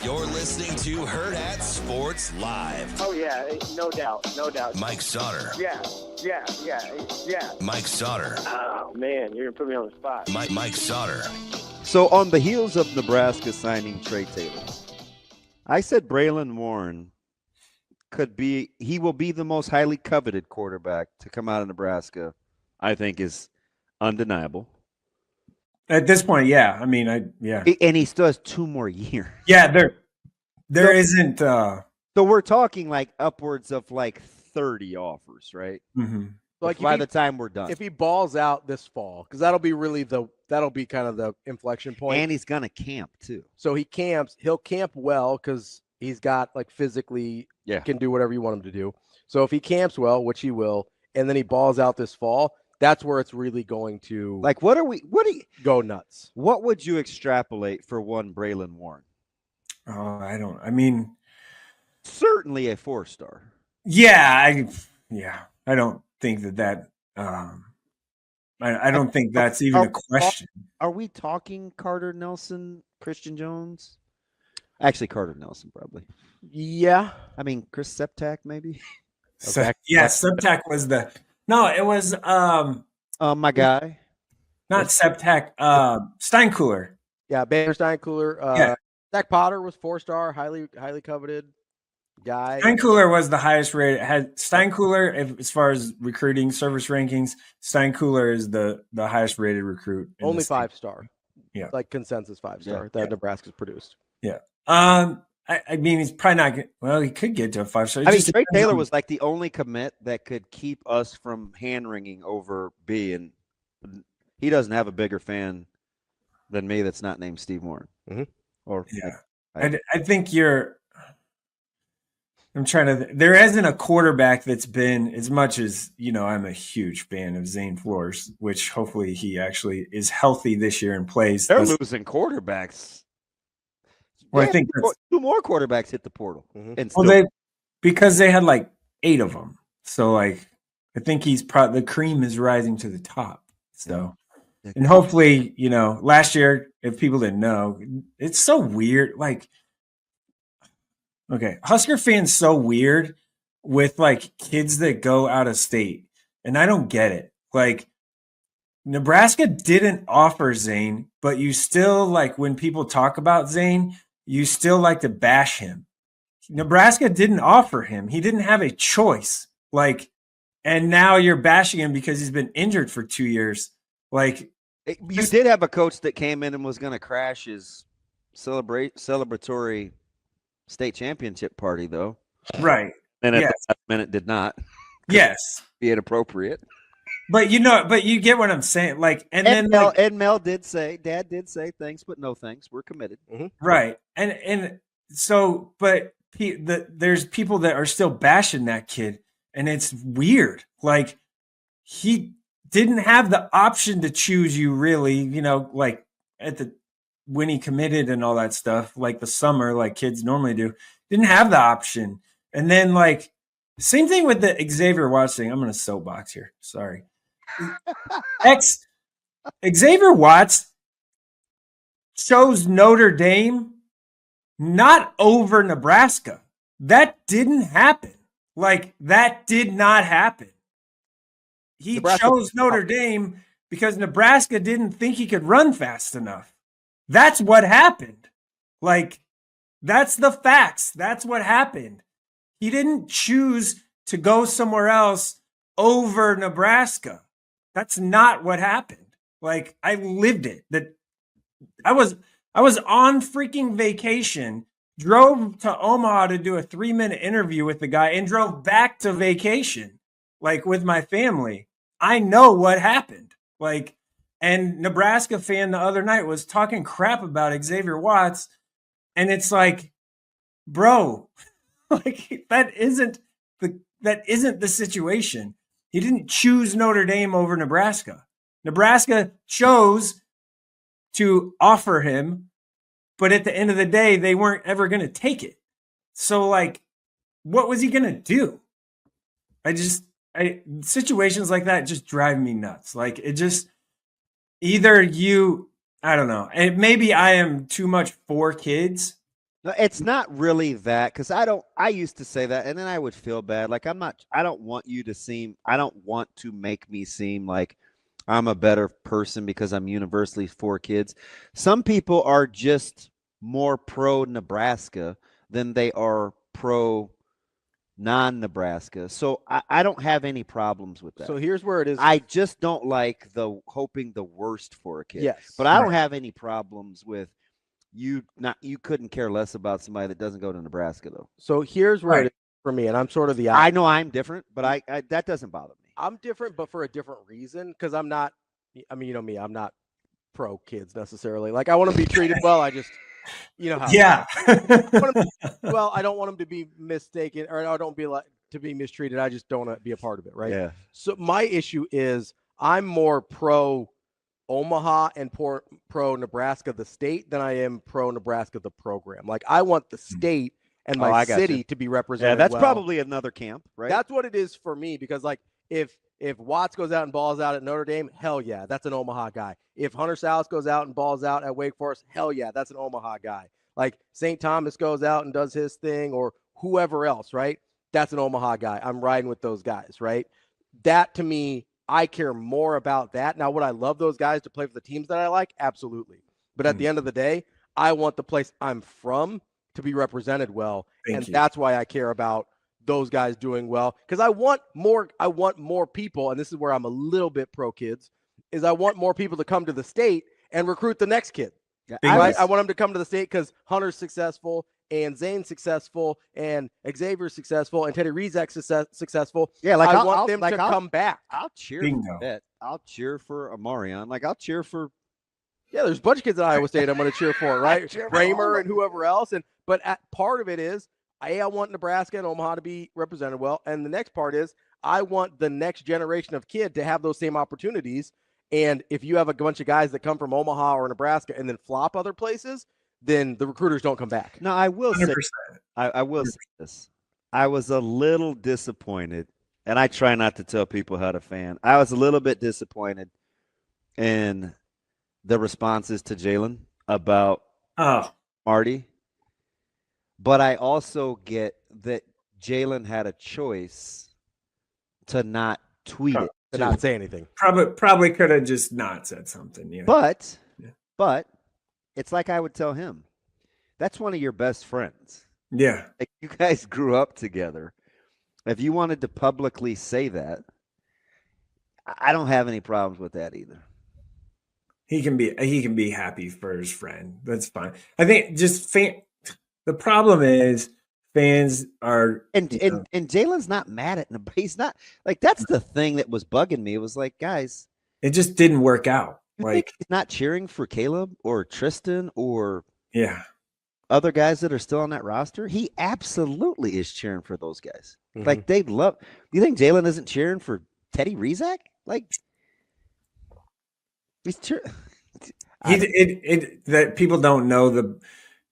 You're listening to Hurrdat Sports Live. Oh, yeah, no doubt, no doubt. Mike Sautter. Yeah. Mike Sautter. Oh, man, you're going to put me on the spot. Mike Sautter. So on the heels of Nebraska signing Trey Taylor, I said Braylon Warren he will be the most highly coveted quarterback to come out of Nebraska. I think is undeniable. At this point, yeah. I mean, And he still has 2 more years. Yeah, there isn't. So we're talking like upwards of like 30 offers, right? Mm-hmm. Like by the time we're done. If he balls out this fall, because that'll be kind of the inflection point. And he's gonna camp too. So he'll camp well because he's got like physically can do whatever you want him to do. So if he camps well, which he will, and then he balls out this fall, that's where it's really going to go nuts. What would you extrapolate for one Braylon Warren? I mean, certainly a 4-star. Yeah, I don't think that I don't think that's even a question. Are we talking Carter Nelson, Christian Jones? Actually, Carter Nelson probably. Yeah. I mean, Chris Septak maybe. Septak was it was my guy. Not Septak, Steinkuhler. Yeah, Banner Steinkuhler. Zach Potter was 4-star, highly coveted guy. Steinkuhler was the highest rated. Steinkuhler, as far as recruiting service rankings, Steinkuhler is the highest rated recruit. Only 5-star. Yeah, like consensus 5-star that Nebraska's produced. Yeah. I mean, he's probably not good. Well, he could get to a 5-star. I mean, Trey Taylor was like the only commit that could keep us from hand-wringing over B, and he doesn't have a bigger fan than me that's not named Steve Warren. Mm-hmm. I think there isn't a quarterback that's been, as much as, I'm a huge fan of Zane Flores, which hopefully he actually is healthy this year and plays. They're losing quarterbacks. Well, I think 2 more quarterbacks hit the portal. Mm-hmm. And because they had like 8 of them. So like, I think the cream is rising to the top. So, and hopefully, last year, if people didn't know, it's so weird. Like, okay, Husker fans so weird with like kids that go out of state, and I don't get it. Like, Nebraska didn't offer Zane, but you still, like, when people talk about Zane, you still like to bash him. Nebraska didn't offer him. He didn't have a choice. Like, and now you're bashing him because he's been injured for 2 years. Like, you did have a coach that came in and was going to crash his celebratory state championship party, though. Right. And at the last minute did not. Yes. Be inappropriate. But you get what I'm saying. Like, and Mel did say, Dad did say thanks, but no thanks. We're committed. Mm-hmm. Right. And so, but there's people that are still bashing that kid, and it's weird. Like, he didn't have the option to choose you, really, like when he committed and all that stuff, like the summer, like kids normally do, didn't have the option. And then, like, same thing with the Xavier Watts thing. I'm going to soapbox here. Sorry. Xavier Watts chose Notre Dame, not over Nebraska. That didn't happen. Like, that did not happen. He chose Notre Dame because Nebraska didn't think he could run fast enough. That's what happened. Like, that's the facts. That's what happened. He didn't choose to go somewhere else over Nebraska. That's not what happened. Like, I lived it. I was on freaking vacation, drove to Omaha to do a 3-minute interview with the guy, and drove back to vacation, like, with my family. I know what happened. Like, and Nebraska fan the other night was talking crap about Xavier Watts, and it's like, bro, like, that isn't the situation. He didn't choose Notre Dame over Nebraska. Nebraska chose to offer him, but at the end of the day, they weren't ever going to take it. So, like, what was he going to do? Situations like that just drive me nuts. Like, it just, I don't know. And maybe I am too much for kids No, it's not really that, because I used to say that and then I would feel bad. Like I don't want to make me seem like I'm a better person because I'm universally for kids. Some people are just more pro Nebraska than they are pro non-Nebraska. So I don't have any problems with that. So here's where it is. I just don't like the hoping the worst for a kid. Yes. But I don't have any problems with you couldn't care less about somebody that doesn't go to Nebraska though. So here's where it is for me, and I'm sort of the I know I'm different, but I that doesn't bother me. I'm different, but for a different reason, because I'm not. I mean, you know me. I'm not pro kids necessarily. Like I want them to be treated well. I just, you know how. Yeah. Well, I don't want them to be mistaken, or I don't be like to be mistreated. I just don't want to be a part of it, right? Yeah. So my issue is I'm more pro Omaha and pro Nebraska the state than I am pro Nebraska the program. Like I want the state and my city to be represented. Yeah, that's probably another camp, right? That's what it is for me, because like if Watts goes out and balls out at Notre Dame, hell yeah, that's an Omaha guy. If Hunter Sallis goes out and balls out at Wake Forest, hell yeah, that's an Omaha guy. Like St. Thomas goes out and does his thing, or whoever else, right? That's an Omaha guy. I'm riding with those guys, right? That to me, I care more about that. Now, would I love those guys to play for the teams that I like? Absolutely. But at the end of the day, I want the place I'm from to be represented well. That's why I care about those guys doing well. Because I want more people, and this is where I'm a little bit pro kids, is I want more people to come to the state and recruit the next kid. Yeah, right? I want them to come to the state because Hunter's successful and Zane's successful and Xavier's successful and Teddy Rizek's successful. Yeah, like I want them to come back. I'll cheer for that. I'll cheer for Amarion. Like I'll cheer for. Yeah, there's a bunch of kids at Iowa State I'm going to cheer for, right? Kramer and whoever else. But part of it is, I want Nebraska and Omaha to be represented well. And the next part is I want the next generation of kid to have those same opportunities. And if you have a bunch of guys that come from Omaha or Nebraska and then flop other places, then the recruiters don't come back. No, I will say, I will say this. I was a little disappointed, and I try not to tell people how to fan. I was a little bit disappointed in the responses to Jalen about Marty. But I also get that Jalen had a choice to not tweet it. To not say anything. Probably could have just not said something. Yeah. But it's like I would tell him, that's one of your best friends. Yeah. Like you guys grew up together. If you wanted to publicly say that, I don't have any problems with that either. He can be happy for his friend. That's fine. I think just the problem is fans are and Jalen's not mad at him. He's not like that's the thing that was bugging me. It was like, guys, it just didn't work out. Like he's not cheering for Caleb or Tristan or other guys that are still on that roster. He absolutely is cheering for those guys. Mm-hmm. Like they love. You think Jalen isn't cheering for Teddy Rizek? Like he's cheering. That people don't know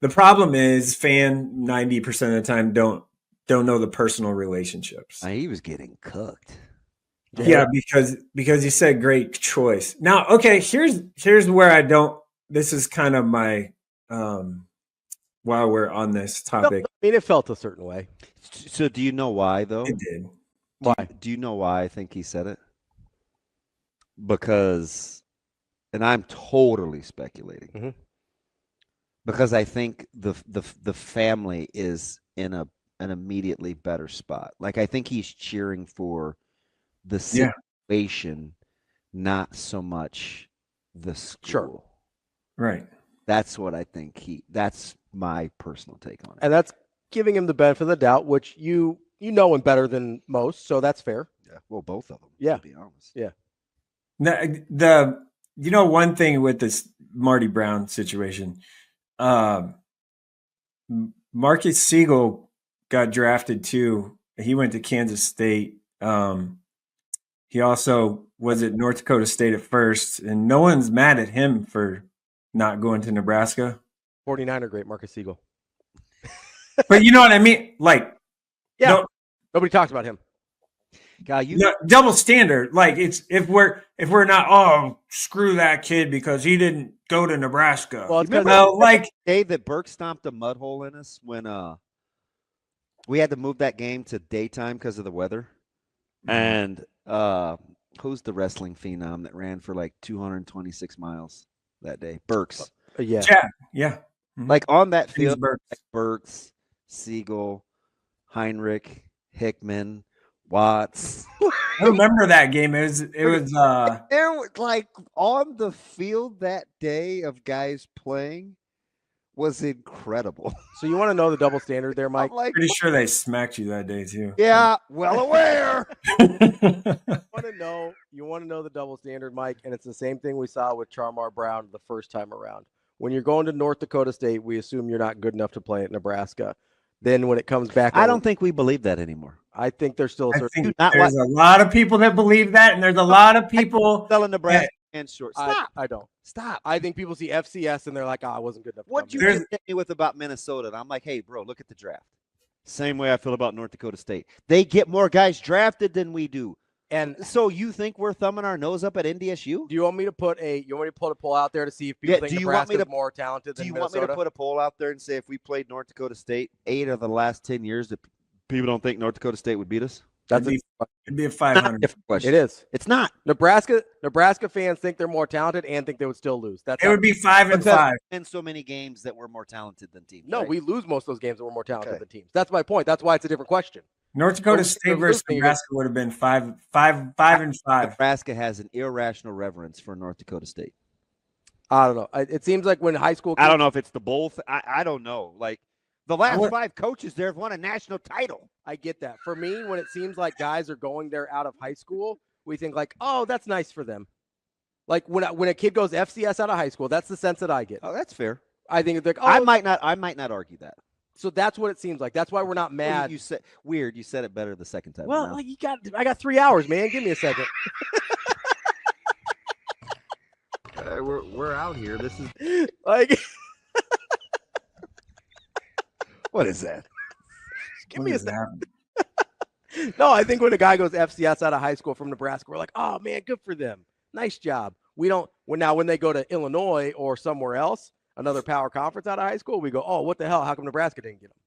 the problem is 90% of the time don't know the personal relationships. He was getting cooked. Yeah, because you said great choice. Now, okay, here's where I don't. This is kind of my while we're on this topic. I mean, it felt a certain way. So, do you know why though? It did. Why? Do you know why I think he said it? Because, and I'm totally speculating. Mm-hmm. Because I think the family is in an immediately better spot. Like I think he's cheering for the situation, not so much the school. Sure. Right. That's what I think that's my personal take on it. And that's giving him the benefit of the doubt, which you know him better than most, so that's fair. Yeah. Well, both of them. Yeah. To be honest. Yeah. The one thing with this Marty Brown situation. Marcus Siegel got drafted too. He went to Kansas State. He also was at North Dakota State at first, and no one's mad at him for not going to Nebraska. 49er great, Marcus Siegel. But you know what I mean? Like, nobody talks about him. God, double standard. Like if we're not screw that kid because he didn't go to Nebraska. Well, the day that Burke stomped a mud hole in us when we had to move that game to daytime because of the weather. And who's the wrestling phenom that ran for like 226 miles that day? Burks. Yeah. Mm-hmm. Like on that field, Burks, Siegel, Heinrich, Hickman, Watts. I remember that game. It was like on the field that day of guys playing was incredible. So you want to know the double standard there, Mike? I'm pretty sure they smacked you that day too. Yeah, well aware. You want to know the double standard, Mike, and it's the same thing we saw with Charmar Brown the first time around. When you're going to North Dakota State, we assume you're not good enough to play at Nebraska. Then when it comes back, I don't think we believe that anymore. I think there's still there's a lot of people that believe that, and there's a lot of people selling Nebraska and short. Stop. I don't. Stop. I think people see FCS and they're like, I wasn't good enough. What you hit me with about Minnesota? And I'm like, hey, bro, look at the draft. Same way I feel about North Dakota State. They get more guys drafted than we do. And so you think we're thumbing our nose up at NDSU? Do you want me to put a poll out there to see if people think Nebraska's more talented than Minnesota? Do you want me to put a poll out there and say if we played North Dakota State 8 of the last 10 years that people don't think North Dakota State would beat us? It'd be a 500 different question. It is. It's not. Nebraska fans think they're more talented and think they would still lose. It would be 5-5. In so many games that we're more talented than teams. No, right? we lose most of those games that we're more talented than teams. That's my point. That's why it's a different question. North Dakota State versus Nebraska would have been 5-5. Nebraska has an irrational reverence for North Dakota State. I don't know. It seems like when high school. I don't know if it's the bowl. I don't know. Like the last 5 coaches there have won a national title. I get that. For me, when it seems like guys are going there out of high school, we think like, oh, that's nice for them. Like when a kid goes FCS out of high school, that's the sense that I get. Oh, that's fair. I think it's like, I might not argue that. So that's what it seems like. That's why we're not mad. You said weird. You said it better the second time. Well, like I got 3 hours, man. Give me a second. We're out here. This is like, what is that? Give me a second. No, I think when a guy goes FCS out of high school from Nebraska, we're like, oh man, good for them. Nice job. We don't. When they go to Illinois or somewhere else, another power conference out of high school, we go, oh, what the hell? How come Nebraska didn't get them?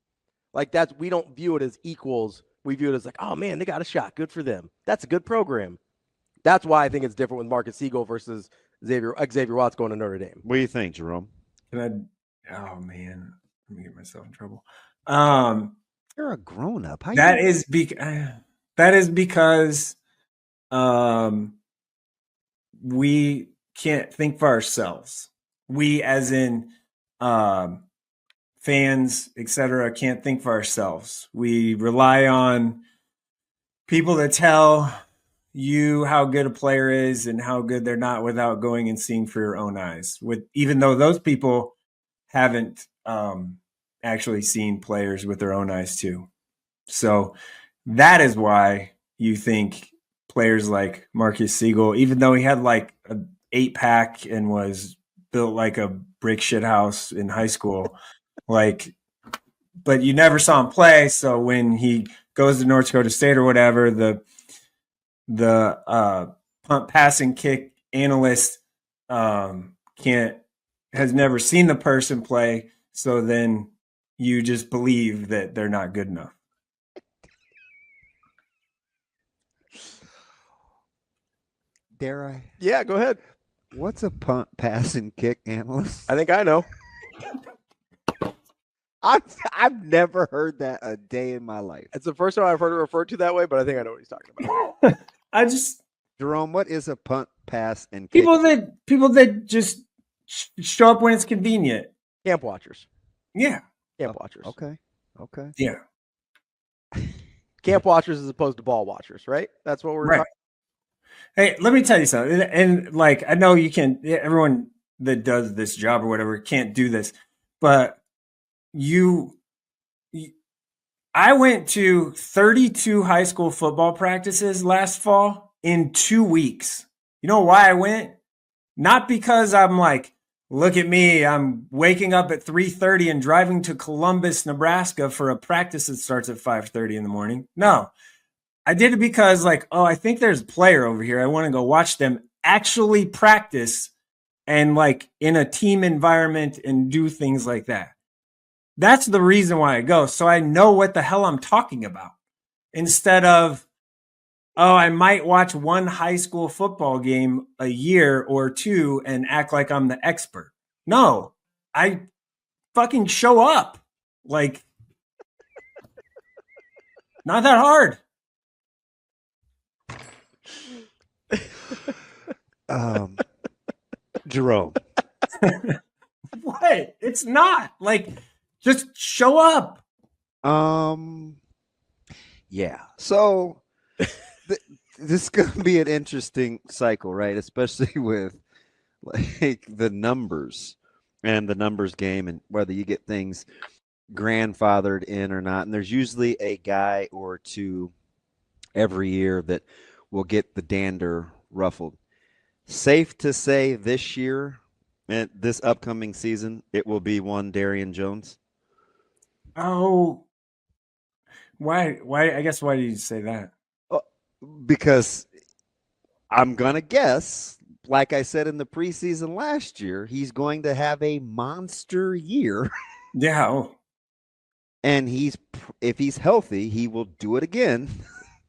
Like we don't view it as equals. We view it as like, oh man, they got a shot. Good for them. That's a good program. That's why I think it's different with Marcus Siegel versus Xavier Watts going to Notre Dame. What do you think, Jerome? Oh man, let me get myself in trouble. You're a grown up. That is because we can't think for ourselves. We, as in fans, etc., can't think for ourselves. We rely on people to tell you how good a player is and how good they're not without going and seeing for your own eyes. Even though those people haven't actually seen players with their own eyes too. So that is why you think players like Marcus Siegel, even though he had like an 8-pack and was built like a brick shit house in high school, but you never saw him play. So when he goes to North Dakota State or whatever, the punt passing kick analyst has never seen the person play. So then you just believe that they're not good enough. Dare I? Yeah, go ahead. What's a punt, pass, and kick analyst? I think I know. I've never heard that a day in my life. It's the first time I've heard it referred to that way, but I think I know what he's talking about. Jerome, what is a punt, pass, and kick? People that just show up when it's convenient. Camp watchers. Yeah. Camp watchers. Okay. Yeah. Camp watchers as opposed to ball watchers, right? That's what we're talking. Hey, let me tell you something. And like, I know you can, everyone that does this job or whatever can't do this, but I went to 32 high school football practices last fall in 2 weeks. You know why I went? Not because I'm like, look at me, I'm waking up at 3:30 and driving to Columbus, Nebraska for a practice that starts at 5:30 in the morning. No, I did it because like, oh, I think there's a player over here. I want to go watch them actually practice and like in a team environment and do things like that. That's the reason why I go. So I know what the hell I'm talking about instead of, oh, I might watch one high school football game a year or two and act like I'm the expert. No, I fucking show up. Like, not that hard. Jerome. What? It's not. Like, just show up. Yeah. So this is going to be an interesting cycle, right? Especially with like the numbers and the numbers game and whether you get things grandfathered in or not. And there's usually a guy or two every year that will get the dander ruffled. Safe to say this year and this upcoming season, it will be one Darian Jones. Oh, why? I guess why did you say that? Because I'm going to guess, like I said in the preseason last year, he's going to have a monster year. Yeah. Oh. And if he's healthy, he will do it again.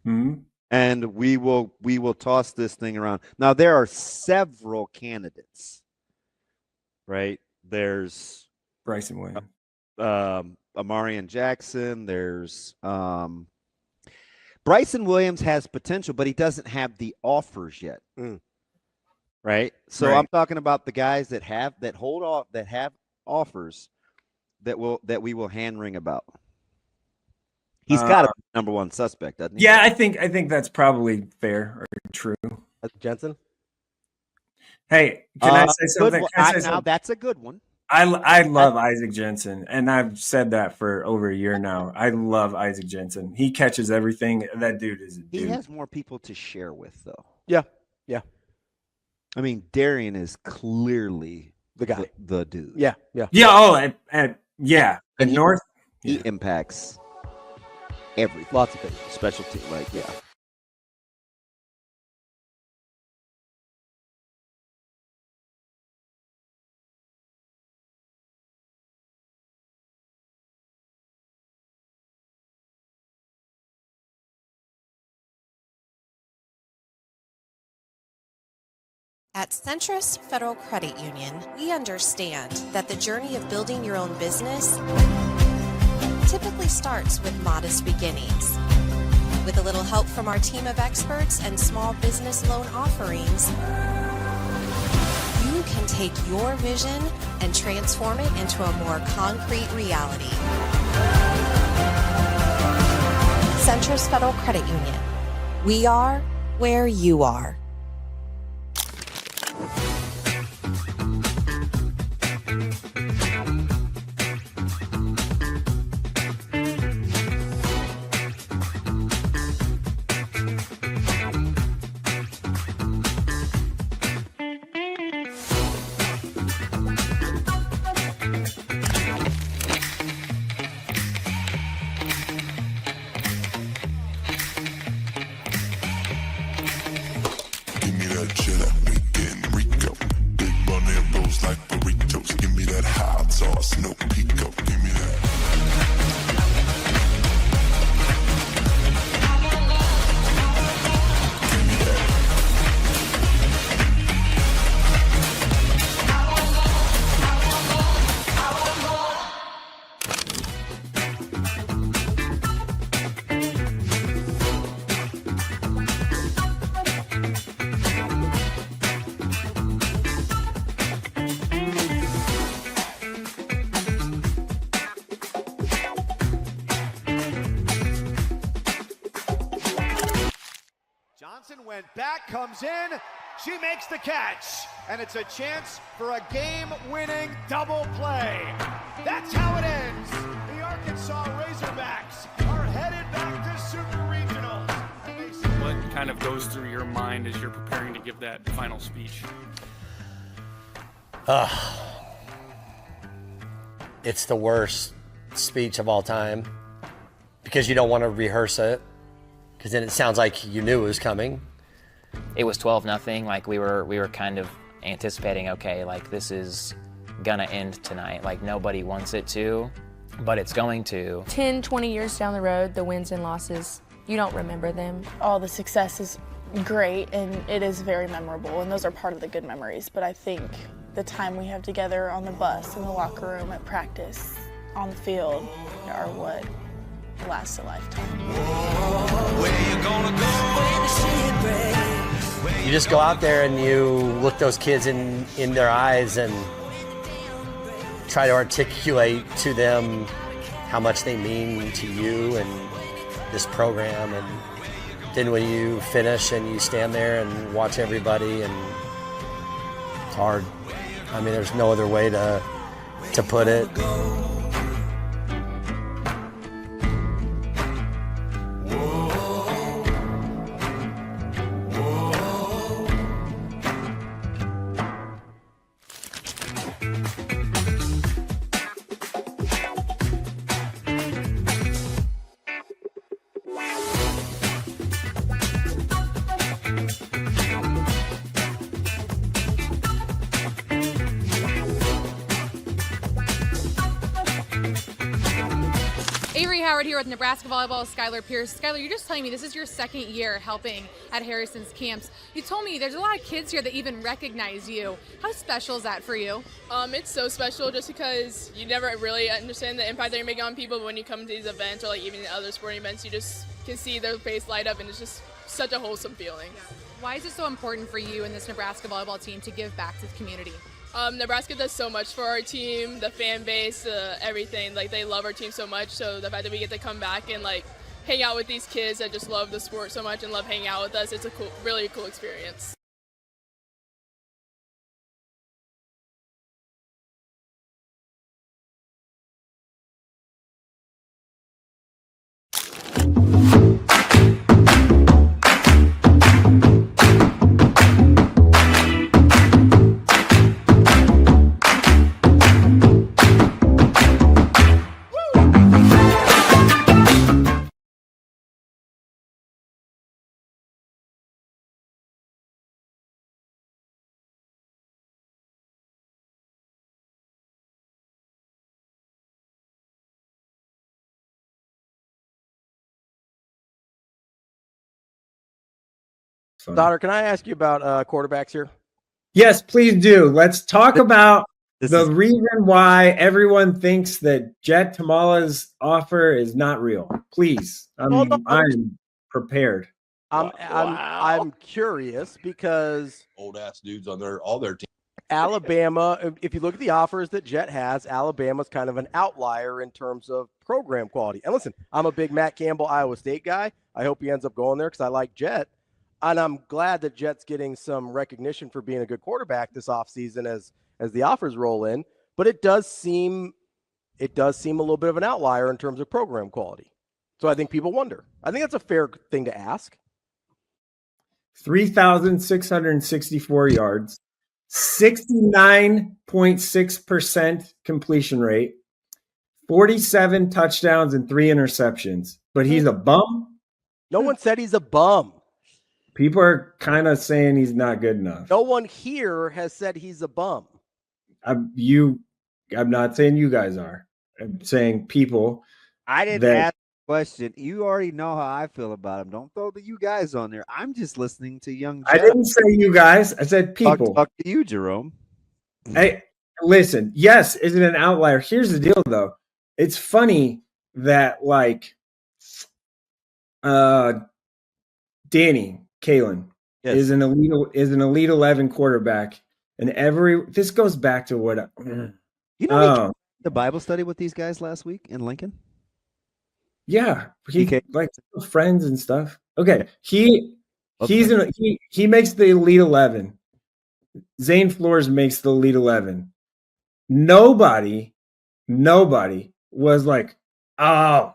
Mm-hmm. And we will toss this thing around. Now, there are several candidates, right? There's Bryson Williams. Amarian Jackson. There's Bryson Williams has potential, but he doesn't have the offers yet. Right? So right. I'm talking about the guys that have offers that we will hand ring about. He's got to be number one suspect, doesn't he? Yeah, I think that's probably fair or true. Jensen? Hey, can I say something? Now that's a good one. I love Isaac Jensen, and I've said that for over a year now. I love Isaac Jensen. He catches everything. That dude is a dude. He has more people to share with, though. Yeah. I mean, Darian is clearly the guy, the dude. Yeah. Oh, yeah. The North. He impacts everything. Lots of things. Specialty, like, yeah. At Centris Federal Credit Union, we understand that the journey of building your own business typically starts with modest beginnings. With a little help from our team of experts and small business loan offerings, you can take your vision and transform it into a more concrete reality. Centris Federal Credit Union. We are where you are. Went back, comes in, she makes the catch, and it's a chance for a game-winning double play. That's how it ends. The Arkansas Razorbacks are headed back to Super Regionals. What kind of goes through your mind as you're preparing to give that final speech? It's the worst speech of all time because you don't want to rehearse it. Because then it sounds like you knew it was coming. It was 12-0. Like we were kind of anticipating, okay, like this is gonna end tonight. Like nobody wants it to, but it's going to. 10, 20 years down the road, the wins and losses, you don't remember them. All the success is great and it is very memorable, and those are part of the good memories. But I think the time we have together on the bus, in the locker room, at practice, on the field are what lasts a lifetime. You just go out there and you look those kids in their eyes and try to articulate to them how much they mean to you and this program. And then when you finish and you stand there and watch everybody, and it's hard. I mean, there's no other way to put it. Here with Nebraska Volleyball, Skylar Pierce. Skylar, you're just telling me this is your second year helping at Harrison's camps. You told me there's a lot of kids here that even recognize you. How special is that for you? It's so special just because you never really understand the impact that you're making on people, but when you come to these events or like even other sporting events, you just can see their face light up, and it's just such a wholesome feeling. Yeah. Why is it so important for you and this Nebraska volleyball team to give back to the community? Nebraska does so much for our team, the fan base, everything. Like, they love our team so much, so the fact that we get to come back and like hang out with these kids that just love the sport so much and love hanging out with us, it's a really cool experience. Sautter, can I ask you about quarterbacks here? Yes, please do. Let's talk about the reason why everyone thinks that Jet Tamala's offer is not real. Please, I'm prepared. I'm curious because old ass dudes on all their teams. Alabama, if you look at the offers that Jet has, Alabama's kind of an outlier in terms of program quality. And listen, I'm a big Matt Campbell Iowa State guy. I hope he ends up going there because I like Jet. And I'm glad that Jet's getting some recognition for being a good quarterback this offseason as the offers roll in. But it does seem a little bit of an outlier in terms of program quality. So I think people wonder. I think that's a fair thing to ask. 3,664 yards, 69.6% completion rate, 47 touchdowns and 3 interceptions. But he's a bum? No one said he's a bum. People are kind of saying he's not good enough. No one here has said he's a bum. I'm not saying you guys are. I'm saying people. I didn't ask the question. You already know how I feel about him. Don't throw the you guys on there. I'm just listening to young Jeff. I didn't say you guys. I said people. Talk to you, Jerome. Hey, listen. Yes, is it an outlier? Here's the deal, though. It's funny that Danny Kalen is an elite 11 quarterback, and this goes back to what the Bible study with these guys last week in Lincoln. Yeah, he like friends and stuff. Okay, he makes the elite 11. Zane Flores makes the elite 11. Nobody was like, oh,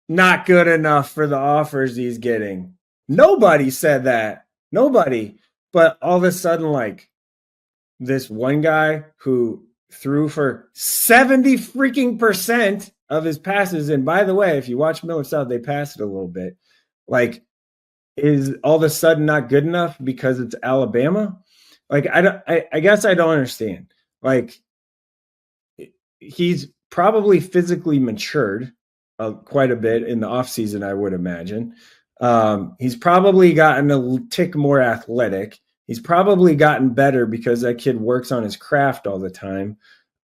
not good enough for the offers he's getting. Nobody said that. Nobody. But all of a sudden, like, this one guy who threw for 70% of his passes. And by the way, if you watch Miller South, they passed it a little bit. Like, is all of a sudden not good enough because it's Alabama? Like, I guess I don't understand. Like, he's probably physically matured quite a bit in the offseason, I would imagine. He's probably gotten a tick more athletic. He's probably gotten better because that kid works on his craft all the time.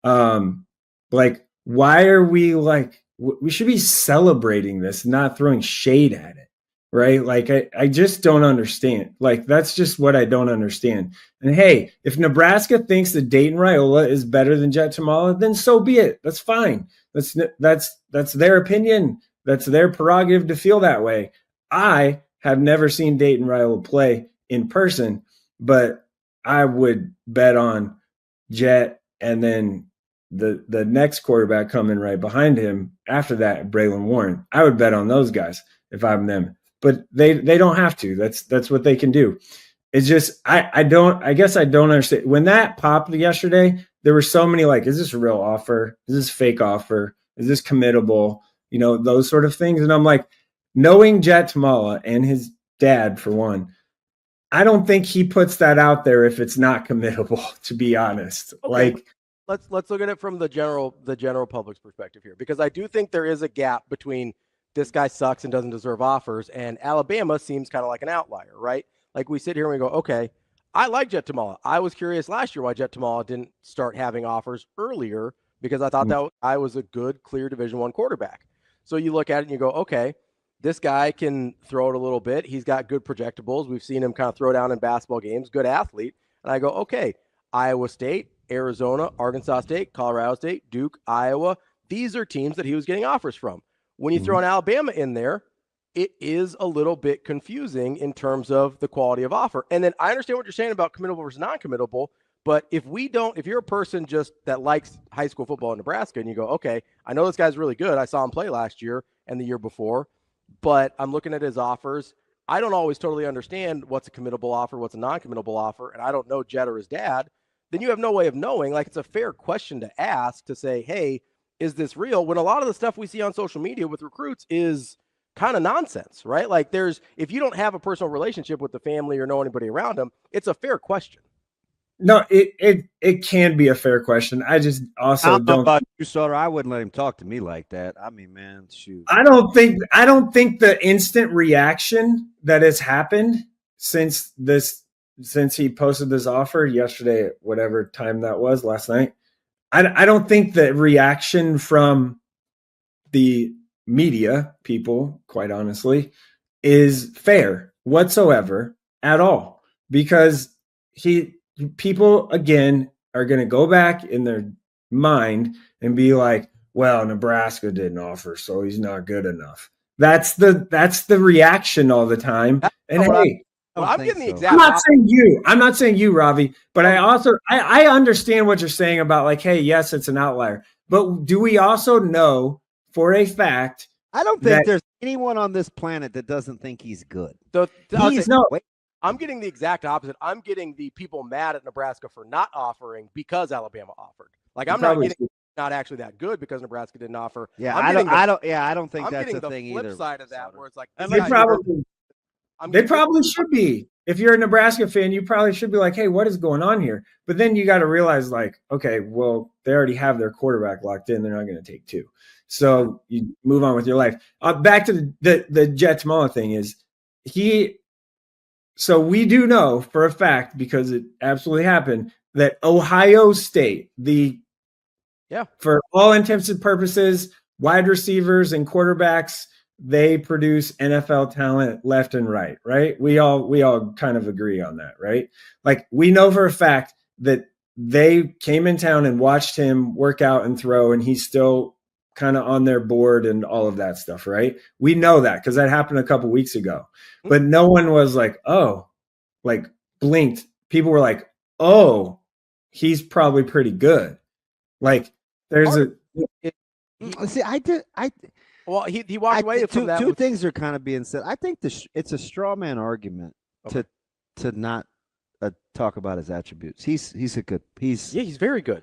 Like, why are we like, we should be celebrating this, not throwing shade at it, right? Like, I just don't understand. Like, that's just what I don't understand. And hey, if Nebraska thinks that Dayton Raiola is better than Jet Tamala, then so be it. That's fine. That's their opinion. That's their prerogative to feel that way. I have never seen Dayton Raiola play in person, but I would bet on Jet and then the next quarterback coming right behind him after that, Braylon Warren. I would bet on those guys if I'm them, but they don't have to. That's what they can do. It's just I guess I don't understand. When that popped yesterday, there were so many like, is this a real offer? Is this a fake offer? Is this committable? You know, those sort of things. And I'm like, knowing Jet Tamala and his dad, for one, I don't think he puts that out there if it's not committable, to be honest. Okay. Like, let's look at it from the general public's perspective here, because I do think there is a gap between this guy sucks and doesn't deserve offers, and Alabama seems kind of like an outlier, right? Like, we sit here and we go, okay, I like Jet Tamala. I was curious last year why Jet Tamala didn't start having offers earlier, because I thought that I was a good, clear Division I quarterback. So you look at it and you go, okay, this guy can throw it a little bit. He's got good projectables. We've seen him kind of throw down in basketball games, good athlete. And I go, okay, Iowa State, Arizona, Arkansas State, Colorado State, Duke, Iowa. These are teams that he was getting offers from. When you throw an Alabama in there, it is a little bit confusing in terms of the quality of offer. And then I understand what you're saying about committable versus non-committable, but if you're a person just that likes high school football in Nebraska and you go, okay, I know this guy's really good. I saw him play last year and the year before, but I'm looking at his offers. I don't always totally understand what's a committable offer, what's a non-committable offer, and I don't know Jet or his dad. Then you have no way of knowing. Like, it's a fair question to ask, to say, hey, is this real? When a lot of the stuff we see on social media with recruits is kind of nonsense, right? Like, if you don't have a personal relationship with the family or know anybody around them, it's a fair question. No, it can be a fair question. I just also don't know about you, Sautter. I wouldn't let him talk to me like that. I mean, man, shoot. I don't think the instant reaction that has happened since he posted this offer yesterday, at whatever time that was, last night. I don't think the reaction from the media people, quite honestly, is fair whatsoever at all, because people again are going to go back in their mind and be like, well, Nebraska didn't offer, so he's not good enough. That's the reaction all the time. And hey, I'm getting the exact. I'm not saying you, Ravi, but I understand what you're saying about, like, hey, yes, it's an outlier, but do we also know for a fact? I don't think there's anyone on this planet that doesn't think he's good. I'm getting the exact opposite. I'm getting the people mad at Nebraska for not offering because Alabama offered. Like, I'm not getting not actually that good because Nebraska didn't offer. Yeah, I don't think that's a thing either. I'm getting the flip side of that, where it's like, they probably should be. If you're a Nebraska fan, you probably should be like, hey, what is going on here? But then you got to realize, like, okay, well, they already have their quarterback locked in. They're not going to take two. So you move on with your life. Back to the Jet Tamala thing is so we do know for a fact, because it absolutely happened, that Ohio State, for all intents and purposes, wide receivers and quarterbacks, they produce NFL talent left and right, right? We all kind of agree on that, right? Like, we know for a fact that they came in town and watched him work out and throw, and he's still kind of on their board and all of that stuff, right? We know that because that happened a couple weeks ago. But no one was like, oh, like, blinked. People were like, oh, he's probably pretty good. Like, there's well, he walked away from that. Two things are kind of being said. I think it's a straw man argument to not talk about his attributes. He's very good.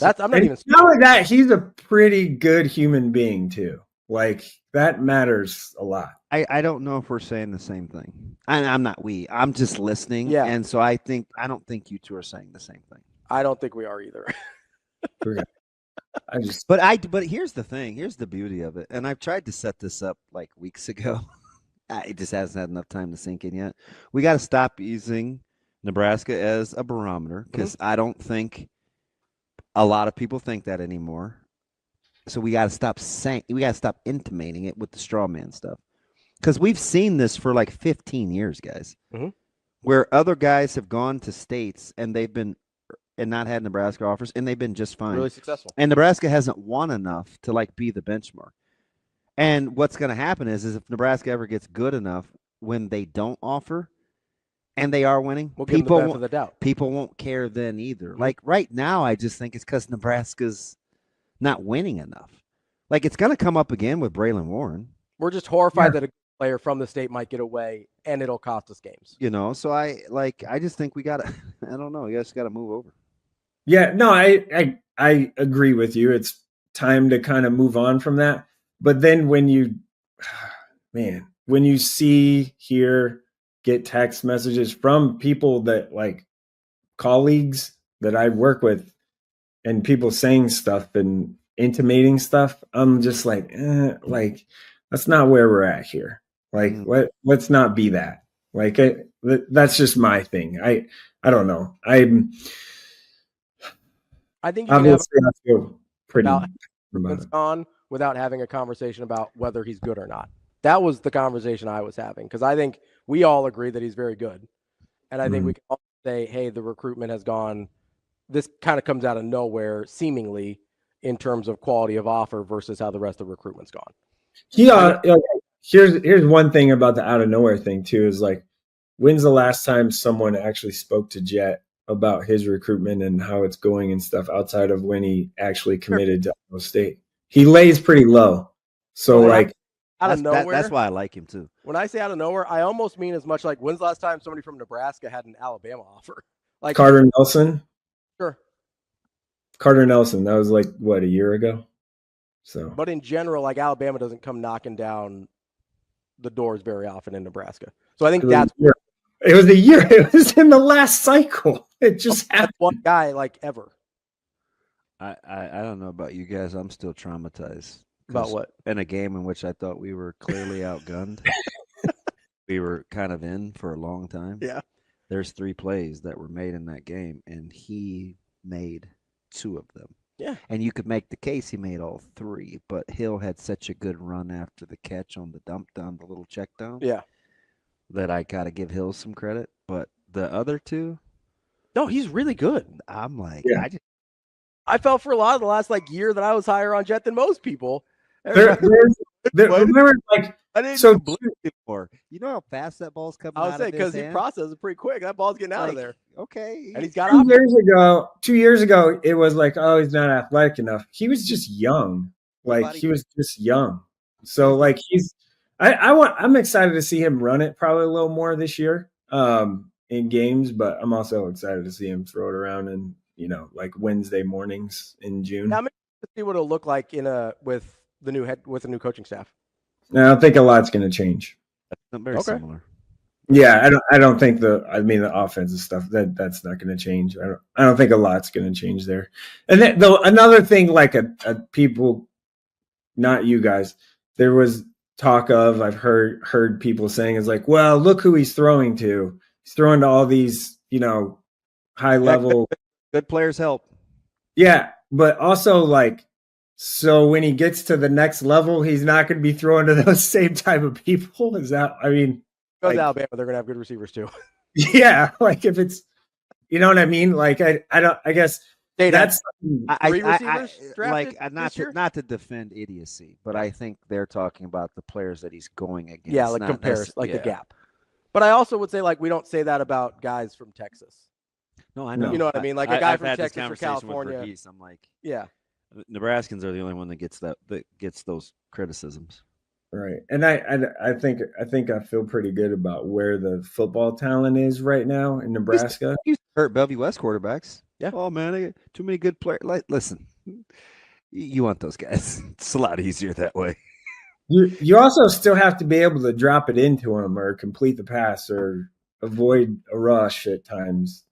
I'm not even. Not only that, he's a pretty good human being too. Like, that matters a lot. I don't know if we're saying the same thing. I'm not we. I'm just listening. Yeah. And so I don't think you two are saying the same thing. I don't think we are either. But here's the thing. Here's the beauty of it. And I've tried to set this up like weeks ago. It just hasn't had enough time to sink in yet. We got to stop using Nebraska as a barometer because I don't think a lot of people think that anymore. So we got to stop intimating it with the straw man stuff. Because we've seen this for like 15 years, guys, where other guys have gone to states and they've been and not had Nebraska offers, and they've been just fine. Really successful. And Nebraska hasn't won enough to like be the benchmark. And what's going to happen is if Nebraska ever gets good enough when they don't offer and they are winning, we'll give them the benefit of the doubt. People won't care then either. Like right now, I just think it's because Nebraska's not winning enough. Like it's going to come up again with Braylon Warren. We're just horrified that a player from the state might get away and it'll cost us games. You know, so I just think we got to, I don't know, you guys got to move over. Yeah, no, I agree with you. It's time to kind of move on from that. But then when you get text messages from people that like colleagues that I work with and people saying stuff and intimating stuff, I'm just like that's not where we're at here. Like, let's not be that. Like, that's just my thing. I don't know. I think you can have I feel pretty about it. On without having a conversation about whether he's good or not. That was the conversation I was having because I think we all agree that he's very good. And I think we can all say, hey, the recruitment has gone, this kind of comes out of nowhere seemingly in terms of quality of offer versus how the rest of the recruitment's gone. Yeah. Here's one thing about the out of nowhere thing too, is like, when's the last time someone actually spoke to Jet about his recruitment and how it's going and stuff outside of when he actually committed to Iowa State? He lays pretty low. So out of nowhere. That's why I like him too. When I say out of nowhere, I almost mean as much like when's the last time somebody from Nebraska had an Alabama offer? Like Carter Nelson. Sure. Carter Nelson. That was like what, a year ago? So but in general, like Alabama doesn't come knocking down the doors very often in Nebraska. So I think it was a year. It was in the last cycle. It just happened. One guy like ever. I don't know about you guys. I'm still traumatized. About what? In a game in which I thought we were clearly outgunned. We were kind of in for a long time. Yeah. There's 3 plays that were made in that game, and he made 2 of them. Yeah. And you could make the case he made all 3, but Hill had such a good run after the catch on the dump down, the little check down. Yeah. That I got to give Hill some credit. But the other 2? No, he's really good. I'm like, yeah. I felt for a lot of the last year that I was higher on Jet than most people. Remember, I didn't so before. You know how fast that ball's coming out of his hand? because he processes it pretty quick. That ball's getting out of there. Okay. And he's got 2 years ago, it was like, oh, he's not athletic enough. He was just young. He was just young. So I'm excited to see him run it probably a little more this year in games, but I'm also excited to see him throw it around and Wednesday mornings in June. Now, maybe see what it'll look like with the new coaching staff. I don't think a lot's going to change. Very similar. Yeah, I don't think the offensive stuff that's not going to change. I don't think a lot's going to change there. And then another thing, like a people, not you guys, there was talk of, I've heard people saying is like, well, look who he's throwing to. He's throwing to all these high level. Good players help. Yeah, but also so when he gets to the next level, he's not going to be throwing to those same type of people. Is that? I mean, goes Alabama, they're going to have good receivers too. Yeah, if it's, you know what I mean. I guess that's not to defend idiocy, but I think they're talking about the players that he's going against. Yeah, comparison, the gap. But I also would say we don't say that about guys from Texas. No, I know. You know what I mean? A guy from Texas or California. I'm yeah. Nebraskans are the only one that gets those criticisms. Right. And I think I feel pretty good about where the football talent is right now in Nebraska. Hurt Bellevue West quarterbacks. Yeah. Oh man, they got too many good players. Listen, you want those guys. It's a lot easier that way. You also still have to be able to drop it into him or complete the pass or avoid a rush at times.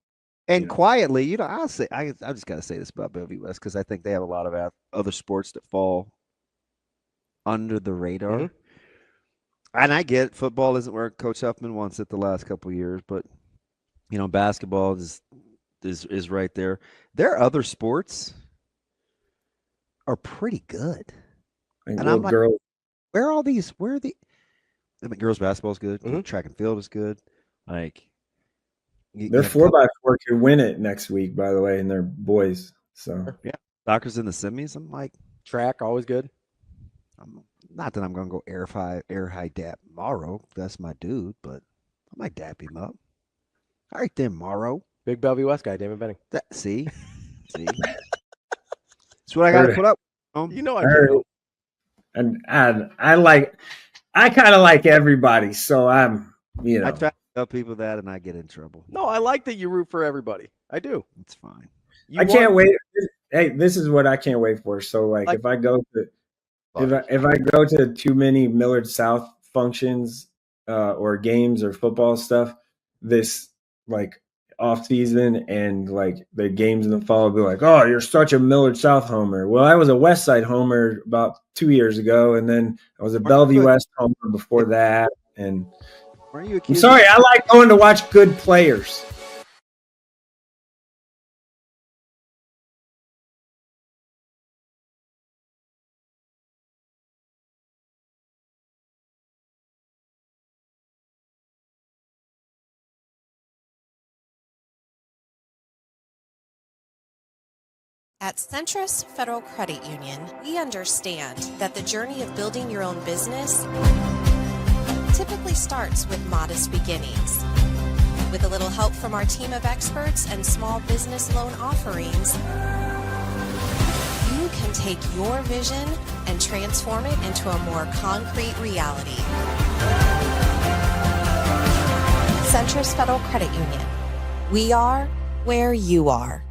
And quietly, I'll say I just got to say this about Bellevue West because I think they have a lot of other sports that fall under the radar. Mm-hmm. And I get it, football isn't where Coach Huffman wants it the last couple of years, but basketball is right there. Their other sports are pretty good. And I'm like, where are these? Where are the? I mean, girls basketball is good. Mm-hmm. Track and field is good. Like their 4x4 could win it next week, by the way, and they're boys. So yeah, soccer's in the semis. I'm like, track always good. Not that I'm gonna go air high dap Morrow. That's my dude, but I might dap him up. All right then, Morrow. Big Bellevue West guy, Damon Benning. See, that's what I got to put up. I do. And I kind of like everybody, so I'm. I try to tell people that, and I get in trouble. No, I like that you root for everybody. I do. It's fine. Can't wait. Hey, this is what I can't wait for. So, like if I go to. If I go to too many Millard South functions or games or football stuff this like off season and like the games in the fall, I'll be like, oh, you're such a Millard South homer. Well, I was a West Side homer about 2 years ago, and then I was a Bellevue West homer before that. And I'm sorry, I like going to watch good players. At Centris Federal Credit Union, we understand that the journey of building your own business typically starts with modest beginnings. With a little help from our team of experts and small business loan offerings, you can take your vision and transform it into a more concrete reality. Centris Federal Credit Union. We are where you are.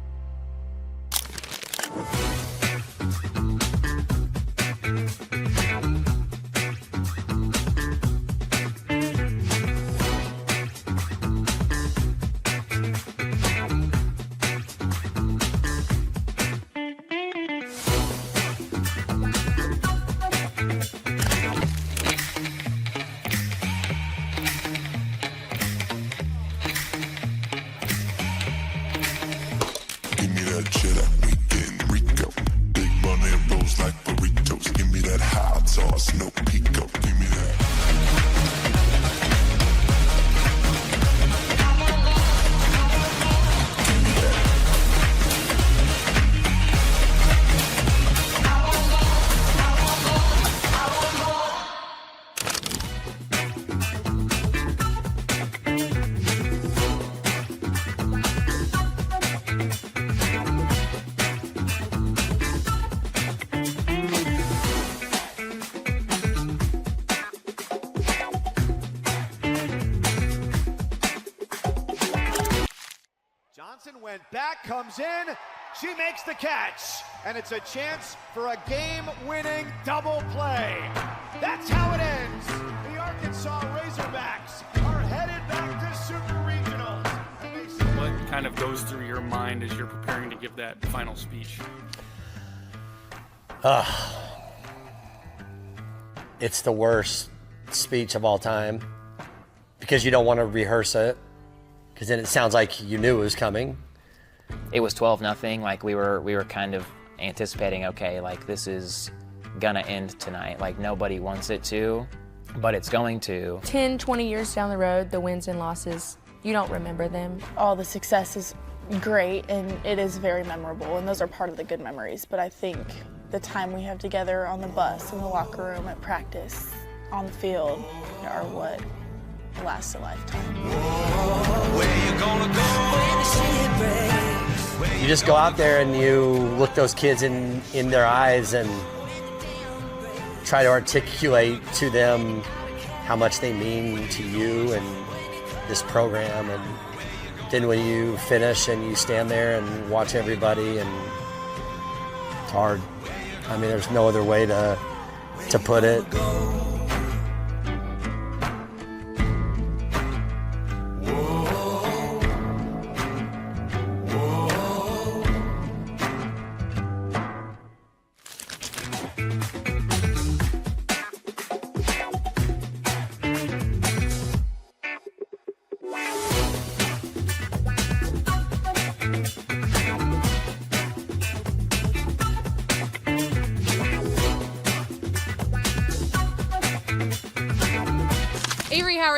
Went back, comes in, she makes the catch, and it's a chance for a game-winning double play. That's how it ends. The Arkansas Razorbacks are headed back to Super Regionals. What kind of goes through your mind as you're preparing to give that final speech? It's the worst speech of all time because you don't want to rehearse it because then it sounds like you knew it was coming. It was 12-0. Like we were kind of anticipating, okay, like this is gonna end tonight. Like nobody wants it to, but it's going to. 10, 20 years down the road, the wins and losses, you don't remember them. All the success is great and it is very memorable, and those are part of the good memories. But I think the time we have together on the bus, in the locker room, at practice, on the field, are what lasts a lifetime. You just go out there and you look those kids in their eyes and try to articulate to them how much they mean to you and this program. And then when you finish and you stand there and watch everybody, and it's hard. I mean, there's no other way to to put it.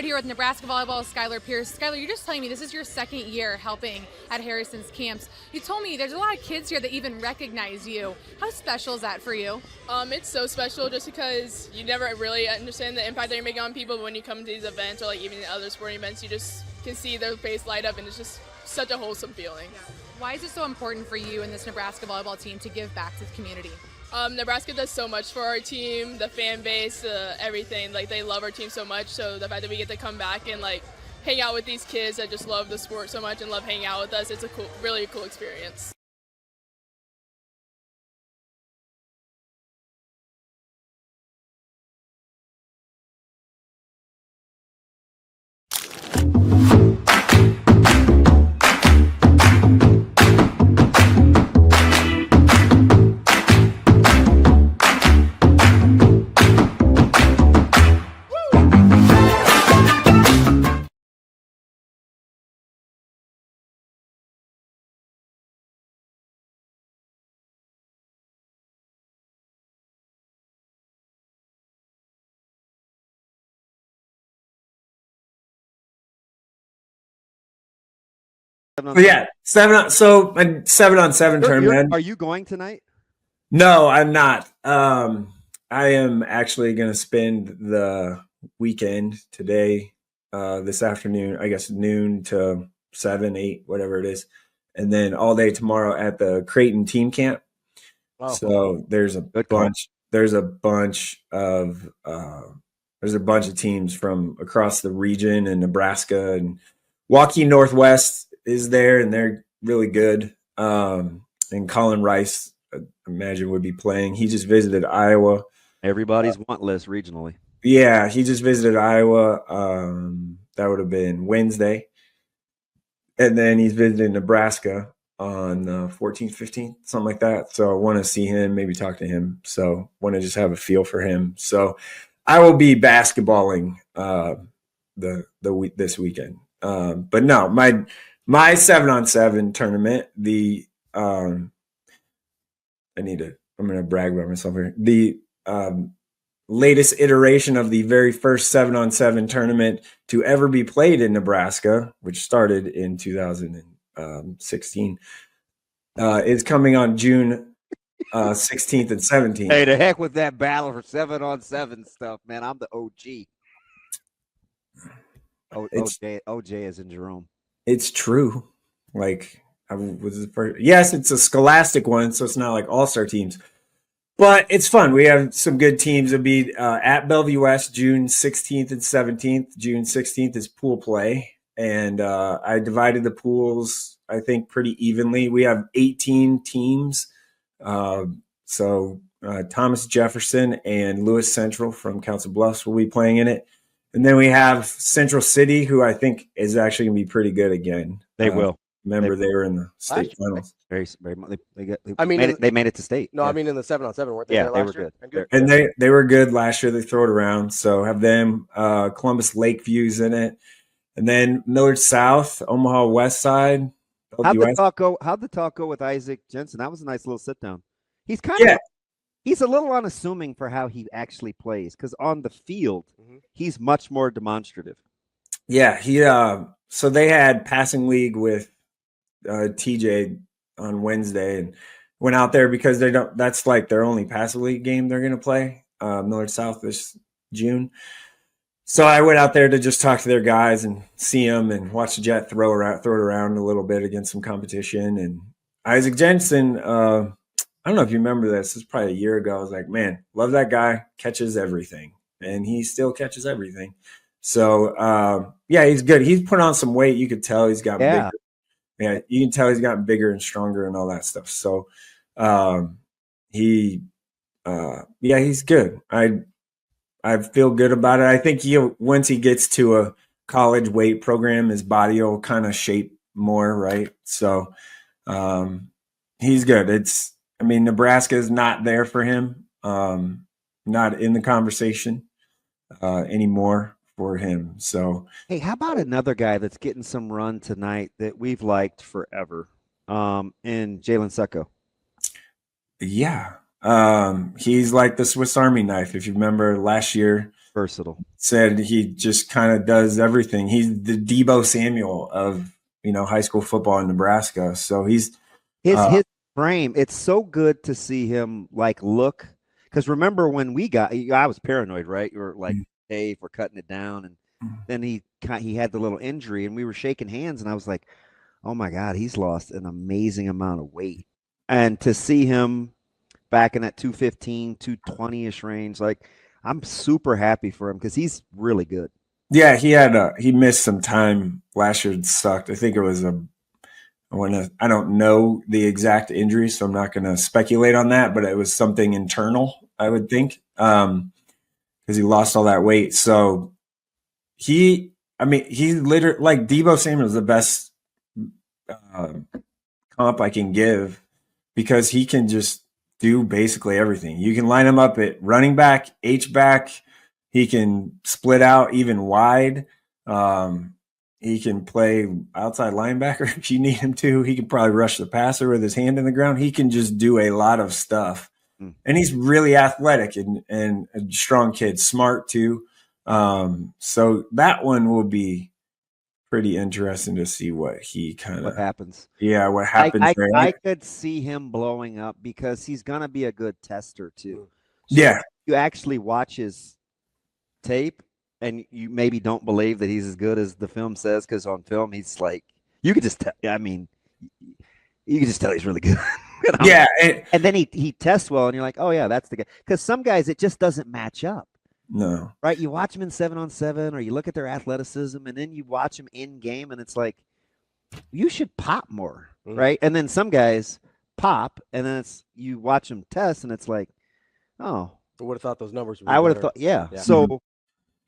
Here with Nebraska volleyball, Skylar Pierce. Skylar, you're just telling me this is your second year helping at Harrison's camps. You told me there's a lot of kids here that even recognize you. How special is that for you? It's so special just because you never really understand the impact that you're making on people, but when you come to these events or like even in other sporting events, you just can see their face light up and it's just such a wholesome feeling. Yeah. Why is it so important for you and this Nebraska volleyball team to give back to the community? Nebraska does so much for our team, the fan base, everything. Like they love our team so much. So the fact that we get to come back and like hang out with these kids that just love the sport so much and love hanging out with us, it's a really cool experience. Yeah, 7-on-7 tournament. Are you going tonight? No, I'm not. I am actually going to spend the weekend today, this afternoon, I guess noon to 7, 8, whatever it is, and then all day tomorrow at the Creighton team camp. Oh, so there's a bunch. There's a bunch of teams from across the region in Nebraska, and Waukee Northwest is there, and they're really good. And Colin Rice, I imagine, would be playing. He just visited Iowa. Everybody's want list regionally. Yeah, he just visited Iowa. That would have been Wednesday. And then he's visiting Nebraska on 14th, 15th, something like that. So I want to see him, maybe talk to him. So want to just have a feel for him. So I will be basketballing this weekend. But no, my 7-on-7 tournament, I'm going to brag about myself here. The latest iteration of the very first 7-on-7 tournament to ever be played in Nebraska, which started in 2016, is coming on June 16th and 17th. Hey, the heck with that battle for 7-on-7 stuff, man. I'm the OG. OJ is in Jerome. It's true. Like I was the first. Yes, it's a scholastic one, so it's not like all-star teams, but it's fun. We have some good teams. It'll be at Bellevue West, June 16th and 17th. June 16th is pool play, and I divided the pools, I think, pretty evenly. We have 18 teams. So Thomas Jefferson and Lewis Central from Council Bluffs will be playing in it. And then we have Central City, who I think is actually going to be pretty good again. They will. Remember, they were in the state finals. They made it to state. No, yeah. I mean in the 7-on-7, weren't they? Yeah, there last year? Good. And they were good last year. They throw it around. So have them. Columbus Lakeview's in it, and then Millard South, Omaha West Side. How'd the talk go with Isaac Jensen? That was a nice little sit down. He's he's a little unassuming for how he actually plays, because on the field, he's much more demonstrative. Yeah, so they had passing league with TJ on Wednesday, and went out there because that's like their only passing league game they're going to play, Millard South this June. So I went out there to just talk to their guys and see them and watch the Jet throw it around a little bit against some competition. And Isaac Jensen, I don't know if you remember this. This was probably a year ago. I was like, man, love that guy. Catches everything. And he still catches everything. So, yeah, he's good. He's put on some weight. You could tell he's gotten bigger. Yeah, you can tell he's gotten bigger and stronger and all that stuff. So he yeah, he's good. I feel good about it. I think once he gets to a college weight program, his body will kind of shape more, right? So he's good. Nebraska is not there for him, not in the conversation anymore for him. So hey, how about another guy that's getting some run tonight that we've liked forever, in Jalen Succo? Yeah. He's like the Swiss Army knife. If you remember last year, versatile, said he just kind of does everything. He's the Deebo Samuel of, high school football in Nebraska. So he's his frame. It's so good to see him look, because remember when I was paranoid, right? You were like, Dave, we're cutting it down. And then he had the little injury and we were shaking hands and I was like, oh my God, he's lost an amazing amount of weight. And to see him back in that 215, 220-ish range, I'm super happy for him because he's really good. Yeah, he missed some time last year. It sucked. I think it was I don't know the exact injury, so I'm not going to speculate on that, but it was something internal, I would think, because he lost all that weight. So he literally, Deebo Samuel is the best comp I can give because he can just do basically everything. You can line him up at running back, H-back. He can split out even wide. He can play outside linebacker if you need him to. He can probably rush the passer with his hand in the ground. He can just do a lot of stuff. And he's really athletic and a strong kid, smart too. So that one will be pretty interesting to see what happens. Yeah, what happens. I could see him blowing up because he's gonna be a good tester too. So yeah, you actually watch his tape and you maybe don't believe that he's as good as the film says, because on film he's you could just tell. I mean, you can just tell he's really good. Yeah, and then he tests well, and you're like, oh yeah, that's the guy. Because some guys it just doesn't match up. No. Right? You watch them in 7-on-7, or you look at their athleticism, and then you watch them in game, and it's like, you should pop more, right? And then some guys pop, and then you watch them test, and it's like, oh. I would have thought those numbers would be I would have better. thought, yeah. So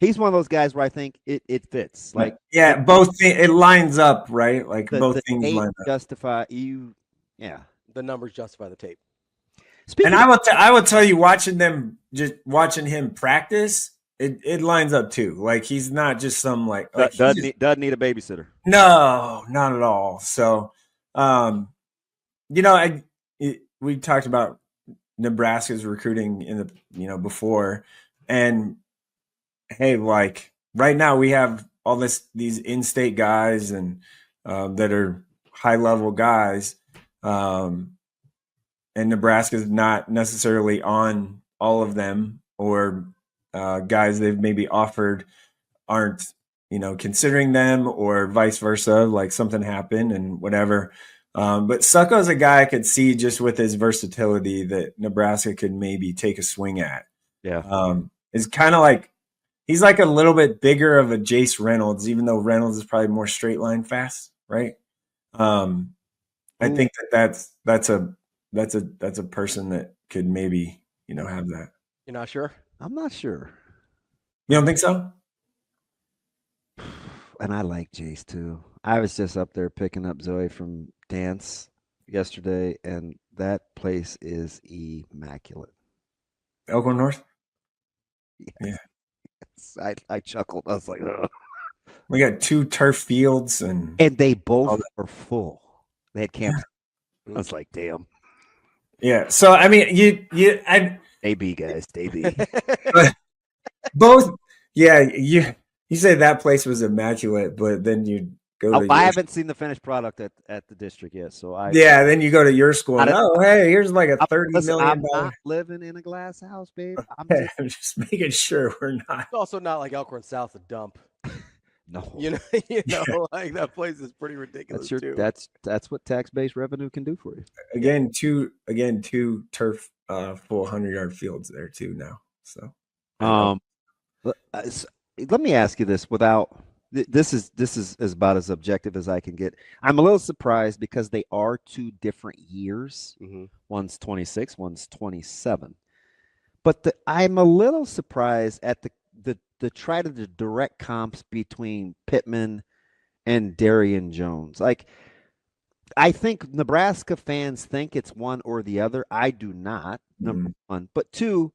he's one of those guys where I think it fits. It lines up, right? Both things line up. Justify you, yeah. The numbers justify the tape. I will tell you, watching him practice, it lines up too. He's not just some doesn't need a babysitter. No, not at all. So, we talked about Nebraska's recruiting in the before, and hey, right now we have all these in-state guys and that are high-level guys. And Nebraska's not necessarily on all of them, or guys they've maybe offered aren't, considering them, or vice versa, something happened and whatever. But Succo's a guy I could see just with his versatility that Nebraska could maybe take a swing at. Yeah. It's kind of he's a little bit bigger of a Jace Reynolds, even though Reynolds is probably more straight line fast, right? I think that's a person that could maybe, have that. You're not sure? I'm not sure. You don't think so? And I like Jace too. I was just up there picking up Zoe from dance yesterday, and that place is immaculate. Elkhorn North? Yeah. I chuckled. I was like, ugh. We got 2 turf fields and they both are full. They had camps. I was like, damn. Yeah. So I mean, AB guys, AB. Both. Yeah. You say that place was immaculate, but then you go to. I haven't seen the finished product at the district yet, so then you go to your school. Hey, here's a $30 million. I'm not living in a glass house, babe. I'm just making sure we're not. It's also not like Elkhorn South a dump. No, that place is pretty ridiculous too. That's what tax-based revenue can do for you. Again, two turf full 100-yard fields there too now. So, let me ask you this. This is about as objective as I can get. I'm a little surprised because they are 2 different years. Mm-hmm. One's 26, one's 27. But I'm a little surprised at the direct comps between Pittman and Darian Jones. Like, I think Nebraska fans think it's one or the other. I do not, number one. But two,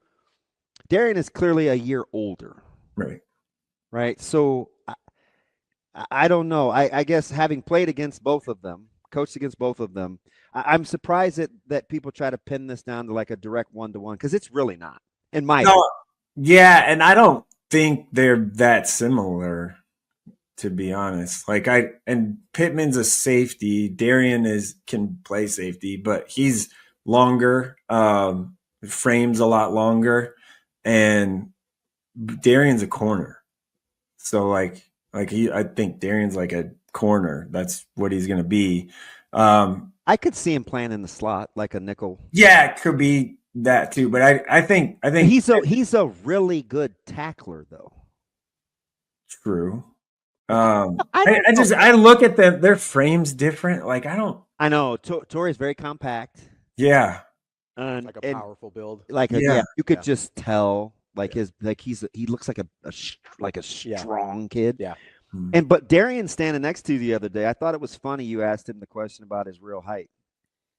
Darian is clearly a year older. Right. So I don't know. I guess having played against both of them, coached against both of them, I'm surprised that people try to pin this down to like a direct 1-to-1 because it's really not. In my opinion. Yeah, and I don't think they're that similar, to be honest. And Pittman's a safety. Darian can play safety, but he's longer, frames a lot longer, and Darian's a corner. So I think Darian's like a corner. That's what he's going to be. I could see him playing in the slot like a nickel. Yeah, it could be that too. But I think he's a really good tackler though. True. I look at their frames different. I know Torrey's very compact. Yeah. It's like a powerful build. You could just tell he looks like a strong kid. Yeah. But Darian standing next to you the other day, I thought it was funny you asked him the question about his real height.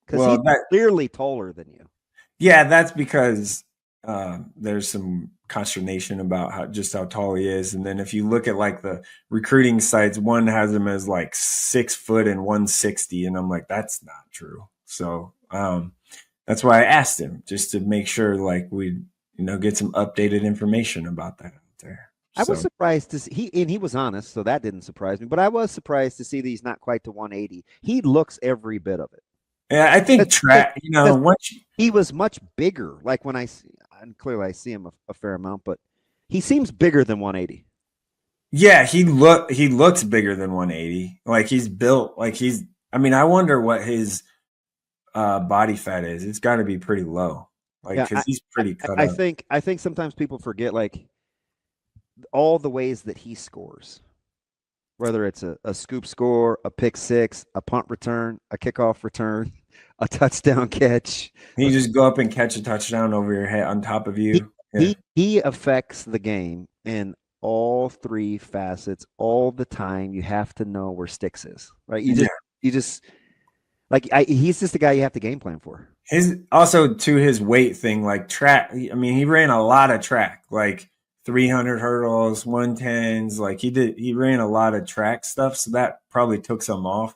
Because he's clearly taller than you. Yeah, that's because there's some consternation about how tall he is. And then if you look at the recruiting sites, one has him as 6 foot and 160. And I'm like, that's not true. So that's why I asked him, just to make sure we get some updated information about that out there. I was surprised to see he was honest, so that didn't surprise me. But I was surprised to see that he's not quite to 180. He looks every bit of it. Yeah, I think he was much bigger. Like when I see him a fair amount, but he seems bigger than 180. Yeah, he looks bigger than 180. He's built I wonder what his body fat is. It's got to be pretty low. Because he's pretty cut up. I think sometimes people forget all the ways that he scores, whether it's a scoop score, a pick six, a punt return, a kickoff return, a touchdown catch. He just go up and catch a touchdown over your head on top of you. He affects the game in all three facets all the time. You have to know where Sticks is, right? He's just the guy you have to game plan for. His weight thing, track. I mean, he ran a lot of track, 300 hurdles, 110s. He ran a lot of track stuff. So that probably took some off.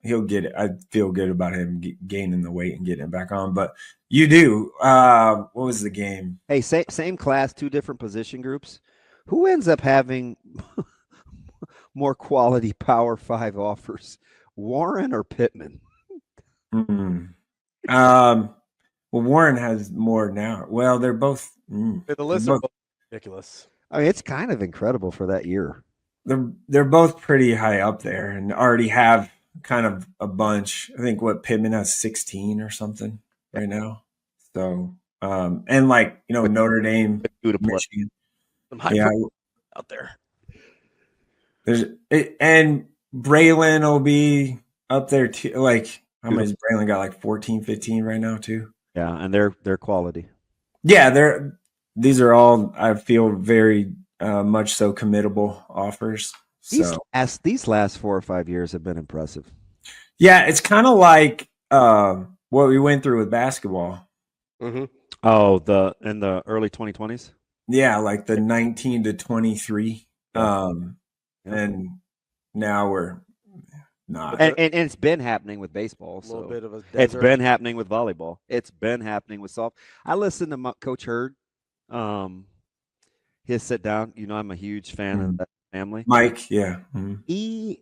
He'll get it. I feel good about him gaining the weight and getting it back on. But you do. What was the game? Hey, same class, two different position groups. Who ends up having more quality Power 5 offers, Warren or Pittman? Well, Warren has more now. Well, they're both. The lists are both ridiculous. I mean, it's kind of incredible for that year. They're both pretty high up there and already have kind of a bunch. I think Pittman has 16 or something right now. So, and Notre Dame, Michigan, out there. And Braylon will be up there too. How much Braylon got? 14, 15 right now too. Yeah, and they're quality. Yeah, these are all, I feel, very much so committable offers. These last 4 or 5 years have been impressive. Yeah, it's kind of like what we went through with basketball. Mm-hmm. Oh, in the early 2020s? Yeah, the 19 to 23. And now we're not. And it's been happening with baseball. A little bit of a desert. It's been happening with volleyball. It's been happening with softball. I listened to Coach Hurd. His sit down. I'm a huge fan of that family. Mike, yeah. Mm-hmm.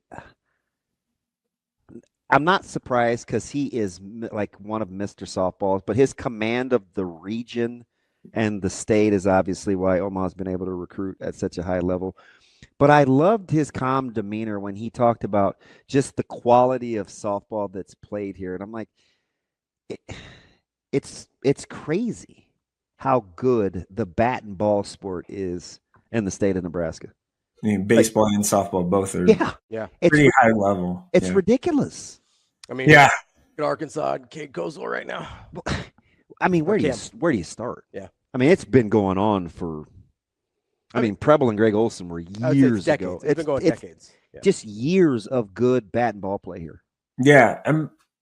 I'm not surprised because he is one of Mr. Softballs, but his command of the region and the state is obviously why Omaha's been able to recruit at such a high level. But I loved his calm demeanor when he talked about just the quality of softball that's played here. And I'm like, it's crazy how good the bat and ball sport is in the state of Nebraska. I mean, baseball and softball both are pretty high level. It's ridiculous. I mean, at Arkansas and Kate Kozol right now. I mean, where do you start? Yeah. I mean, it's been going on for. I mean, Preble and Greg Olson were years ago. It's been going decades. Yeah. Just years of good bat and ball play here. Yeah.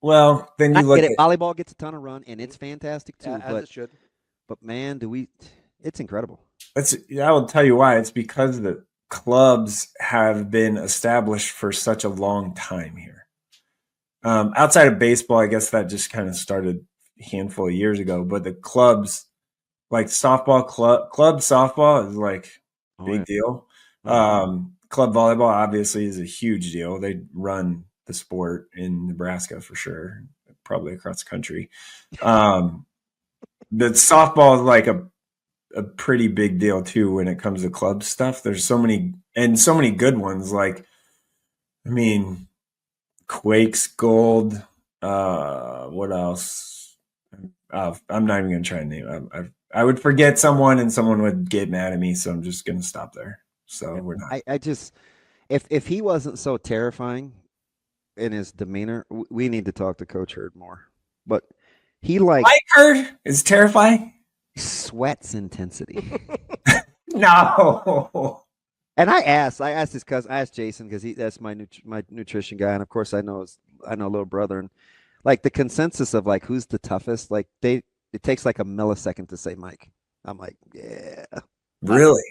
Well, then you look at it. Volleyball gets a ton of run, and it's fantastic too. As it should. But man, it's incredible. I will tell you why. It's because the clubs have been established for such a long time here. Outside of baseball, I guess that just kind of started a handful of years ago. But the clubs, like softball, club softball is like big deal. Club volleyball obviously is a huge deal. They run the sport in Nebraska for sure, probably across the country. The softball is like a pretty big deal too when it comes to club stuff. There's so many good ones. Like, I mean, Quakes Gold. What else? I'm not even gonna try and name it. I would forget someone and someone would get mad at me, so I'm just gonna stop there. So we're not. I just if he wasn't so terrifying in his demeanor, we need to talk to Coach Hurd more. But he Mike Hurd is terrifying. Sweats intensity. No. And I asked his cousin, I asked Jason because that's my nutrition guy, and of course I know little brother, and like the consensus of like who's the toughest, like it takes like a millisecond to say Mike. I'm like, yeah. Really?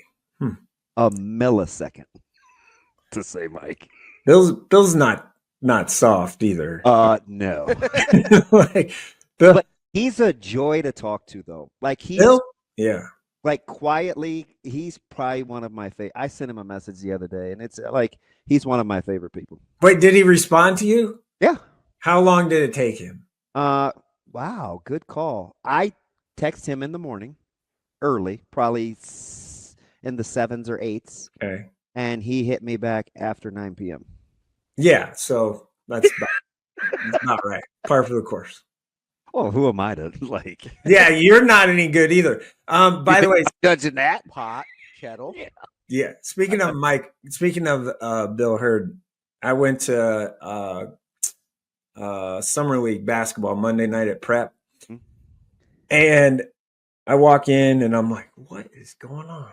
A millisecond to say Mike. Bill's not soft either. No. But he's a joy to talk to though. Like Bill? Yeah. Like quietly, he's probably one of my favorite. I sent him a message the other day, and it's like he's one of my favorite people. Wait, did he respond to you? Yeah. How long did it take him? Wow, good call. I text him in the morning, early, probably in the 7s or 8s. Okay. And he hit me back after 9 p.m. Yeah, so that's not right. Par for the course. Well, who am I to like? Yeah, you're not any good either. By the way, judging that pot kettle. Yeah. Speaking of Bill Hurd, I went to summer league basketball Monday night at prep, and I walk in and I'm like, "What is going on?"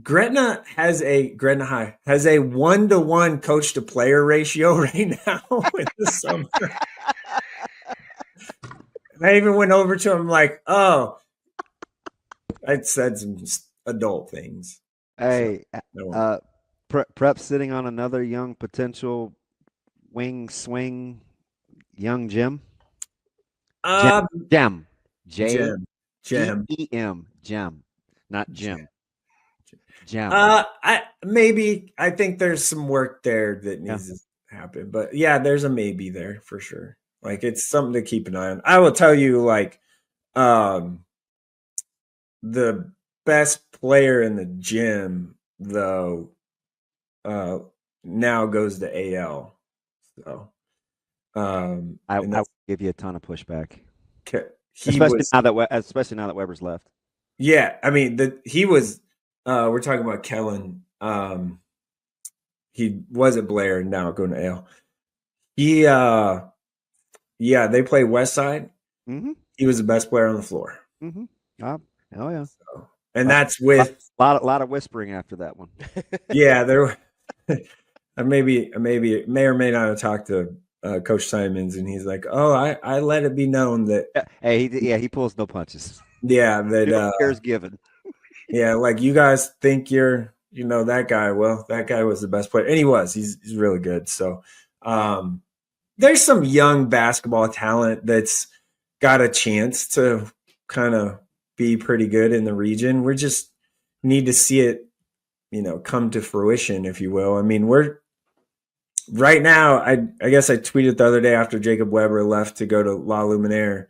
Gretna High has a 1-to-1 coach to player ratio right now in the summer. I even went over to him like, oh, I said some adult things. Hey, Prep sitting on another young potential wing swing young Jim. Gem. Jem. Gem. Not Jim. Gem. I think there's some work there that needs to happen. But yeah, there's a maybe there for sure. Like, it's something to keep an eye on. I will tell you, like, the best player in the gym, though, now goes to AL. So, I will give you a ton of pushback. Especially now that Weber's left. Yeah, I mean, he was. We're talking about Kellen. He was at Blair, now going to AL. Yeah, they play West Side. Mm-hmm. He was the best player on the floor. Mm-hmm. Oh yeah. So, and that's with a lot of whispering after that one. Yeah, there. I may or may not have talked to Coach Simons, and he's like, "Oh, I let it be known that." Hey, he pulls no punches. Yeah, that cares given. Yeah, like you guys think you're, that guy. Well, that guy was the best player, and he was. He's really good. So, there's some young basketball talent that's got a chance to kind of be pretty good in the region. We just need to see it, come to fruition, if you will. I mean, we're right now. I guess I tweeted the other day after Jacob Weber left to go to La Luminaire,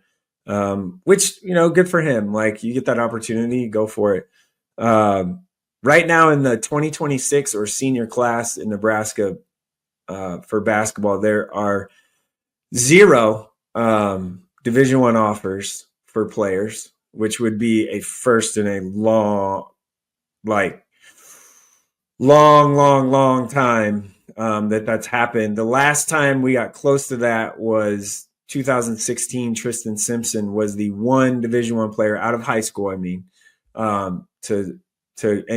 which, good for him. Like, you get that opportunity, go for it. Right now in the 2026 or senior class in Nebraska for basketball, there are 0 Division I offers for players, which would be a first in a long time that's happened. The last time we got close to that was 2016 Tristan Simpson was the one Division I player out of high school. And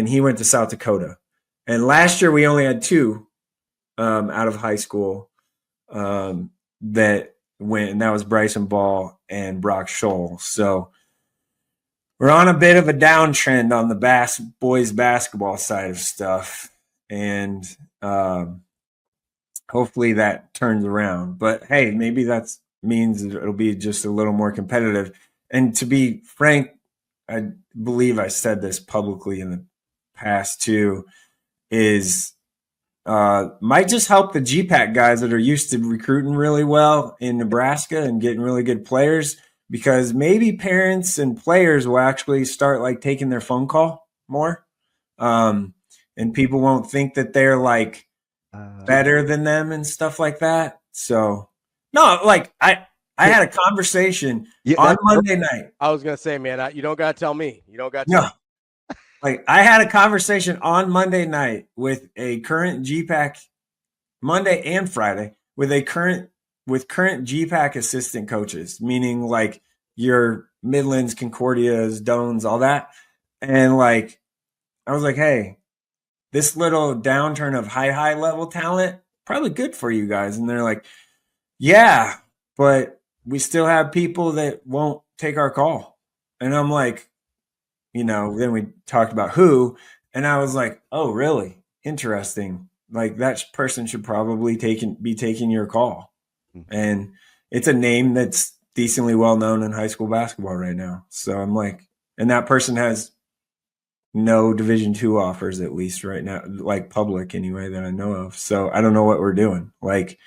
he went to South Dakota. And last year we only had two out of high school that went, and that was Bryson Ball and Brock Scholl. So we're on a bit of a downtrend on the boys basketball side of stuff. And hopefully that turns around. But hey, maybe that means it'll be just a little more competitive. And to be frank, I believe I said this publicly in the past too, is might just help the GPAC guys that are used to recruiting really well in Nebraska and getting really good players, because maybe parents and players will actually start like taking their phone call more. And people won't think that they're like better than them and stuff like that. So no, like I had a conversation on Monday night. I was going to say, man, you don't got to tell me. You don't got to tell me. Like I had a conversation on Monday night with a current GPAC, Monday and Friday, with current GPAC assistant coaches, meaning like your Midlands, Concordias, Dones, all that. And like, I was like, hey, this little downturn of high level talent, probably good for you guys. And they're like, yeah, but we still have people that won't take our call. And I'm like, then we talked about who, and I was like, oh, really? Interesting. Like that person should probably be taking your call. And it's a name that's decently well known in high school basketball right now. So I'm like, and that person has no Division II offers, at least right now, like public anyway, that I know of. So I don't know what we're doing. Like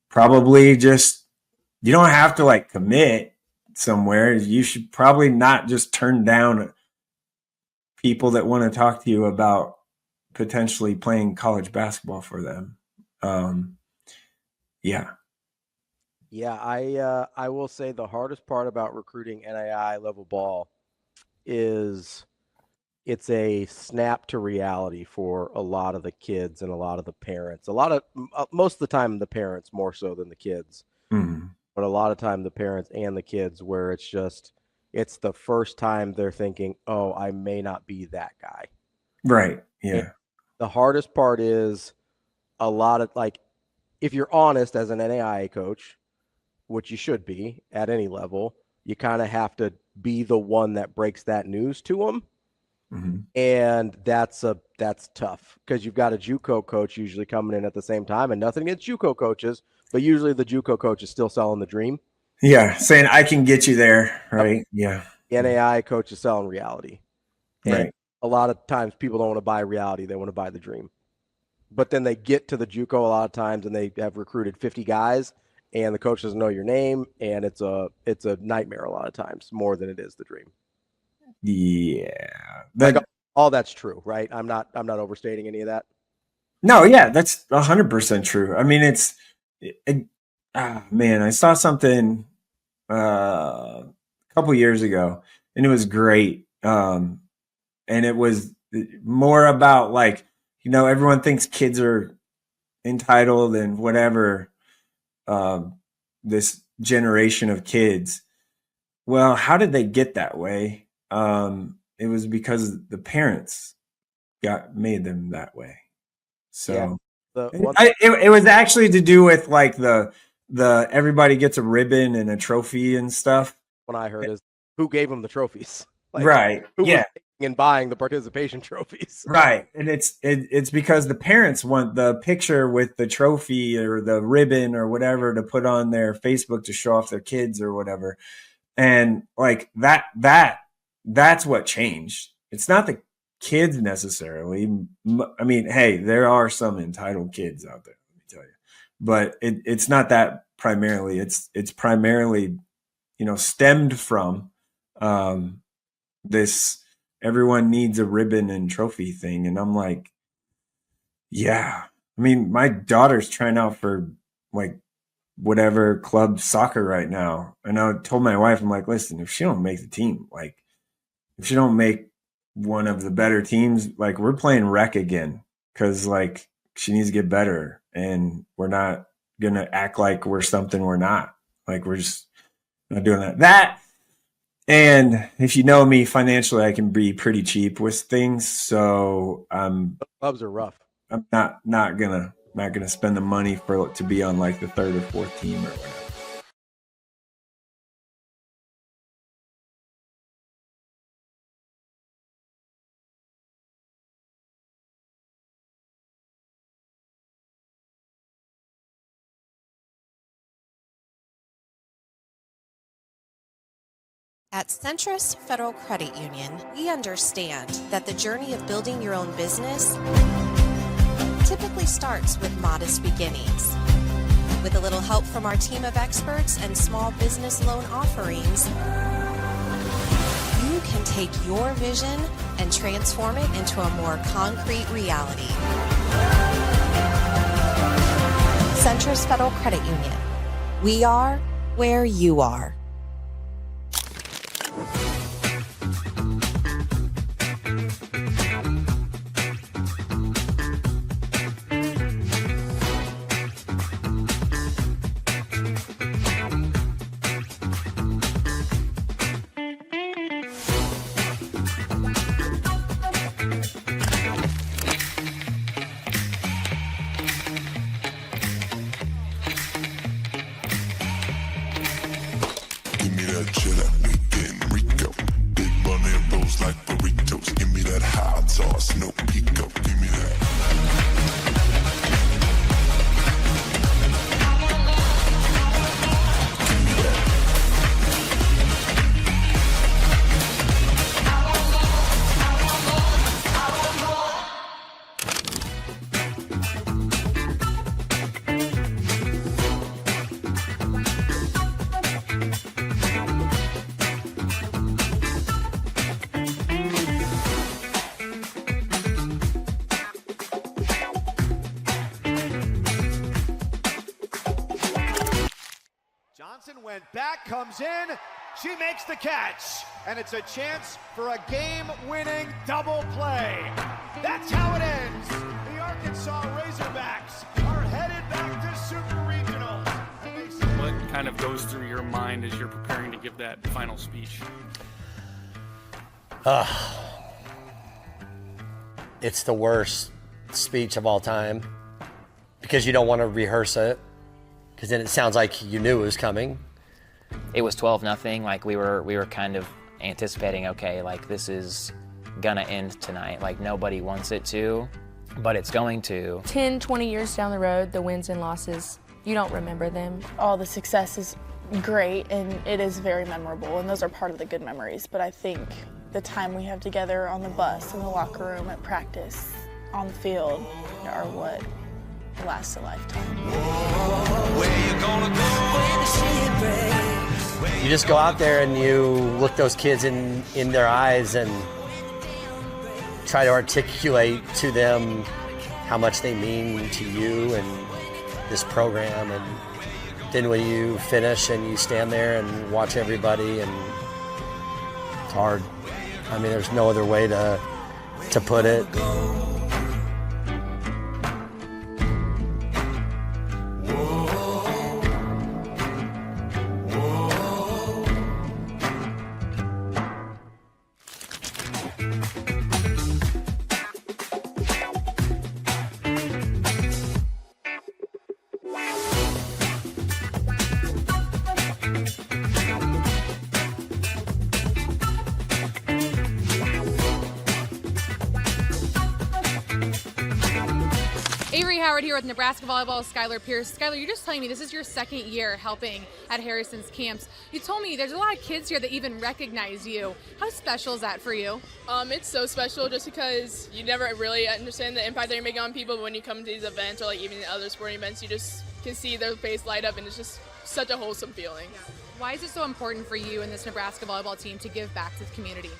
probably just, you don't have to like commit somewhere. You should probably not just turn down people that want to talk to you about potentially playing college basketball for them. Yeah, I will say the hardest part about recruiting NAI level ball is it's a snap to reality for a lot of the kids and a lot of the parents. Most of the time the parents more so than the kids. Mm-hmm. But a lot of time the parents and the kids, where it's the first time they're thinking, oh, I may not be that guy. Right. Yeah. And the hardest part is a lot of like, if you're honest as an NAIA coach, which you should be at any level, you kind of have to be the one that breaks that news to them. Mm-hmm. And that's tough because you've got a JUCO coach usually coming in at the same time, and nothing against JUCO coaches, but usually the JUCO coach is still selling the dream. Yeah, saying I can get you there, right? Yeah. The NAI coach is selling reality. And right. A lot of times people don't want to buy reality, they want to buy the dream. But then they get to the JUCO a lot of times and they have recruited 50 guys and the coach doesn't know your name, and it's a nightmare a lot of times, more than it is the dream. Yeah. Like, all that's true, right? I'm not overstating any of that. No, yeah, that's 100% true. I mean, man, I saw something a couple years ago, and it was great. And it was more about like, everyone thinks kids are entitled and whatever, this generation of kids. Well, how did they get that way? It was because the parents made them that way. So it was actually to do with like the everybody gets a ribbon and a trophy and stuff. What I heard is who gave them the trophies, like, right? Who yeah, was and buying the participation trophies, right? And it's because the parents want the picture with the trophy or the ribbon or whatever to put on their Facebook to show off their kids or whatever, and like that's what changed. It's not the kids necessarily. I mean, hey, there are some entitled kids out there, let me tell you, but it's not that primarily. It's primarily, stemmed from this everyone needs a ribbon and trophy thing. And I'm like, yeah, I mean, my daughter's trying out for like whatever club soccer right now. And I told my wife, I'm like, listen, if she don't make the team, like if she don't make one of the better teams, like we're playing rec again, because like she needs to get better and we're not gonna act like we're something we're not. Like we're just not doing that. And if you know me financially, I can be pretty cheap with things. So clubs are rough. I'm not gonna spend the money for to be on like the third or fourth team or whatever. At Centris Federal Credit Union, we understand that the journey of building your own business typically starts with modest beginnings. With a little help from our team of experts and small business loan offerings, you can take your vision and transform it into a more concrete reality. Centris Federal Credit Union. We are where you are. Went back, comes in, she makes the catch, and it's a chance for a game-winning double play. That's how it ends. The Arkansas Razorbacks are headed back to Super Regionals. What kind of goes through your mind as you're preparing to give that final speech? It's the worst speech of all time because you don't want to rehearse it because then it sounds like you knew it was coming. It was 12-0. Like we were kind of anticipating, okay, like this is gonna end tonight. Like nobody wants it to, but it's going to. 10, 20 years down the road, the wins and losses, you don't remember them. All the success is great and it is very memorable, and those are part of the good memories. But I think the time we have together on the bus, in the locker room, at practice, on the field, are what lasts a lifetime. You just go out there and you look those kids in their eyes and try to articulate to them how much they mean to you and this program. And then when you finish and you stand there and watch everybody, and it's hard. I mean, there's no other way to put it. Here with Nebraska volleyball, Skylar Pierce. Skylar, you're just telling me this is your second year helping at Harrison's camps. You told me there's a lot of kids here that even recognize you. How special is that for you? It's so special just because you never really understand the impact that you're making on people, but when you come to these events or like even other sporting events, you just can see their face light up, and it's just such a wholesome feeling. Yeah. Why is it so important for you and this Nebraska volleyball team to give back to the community?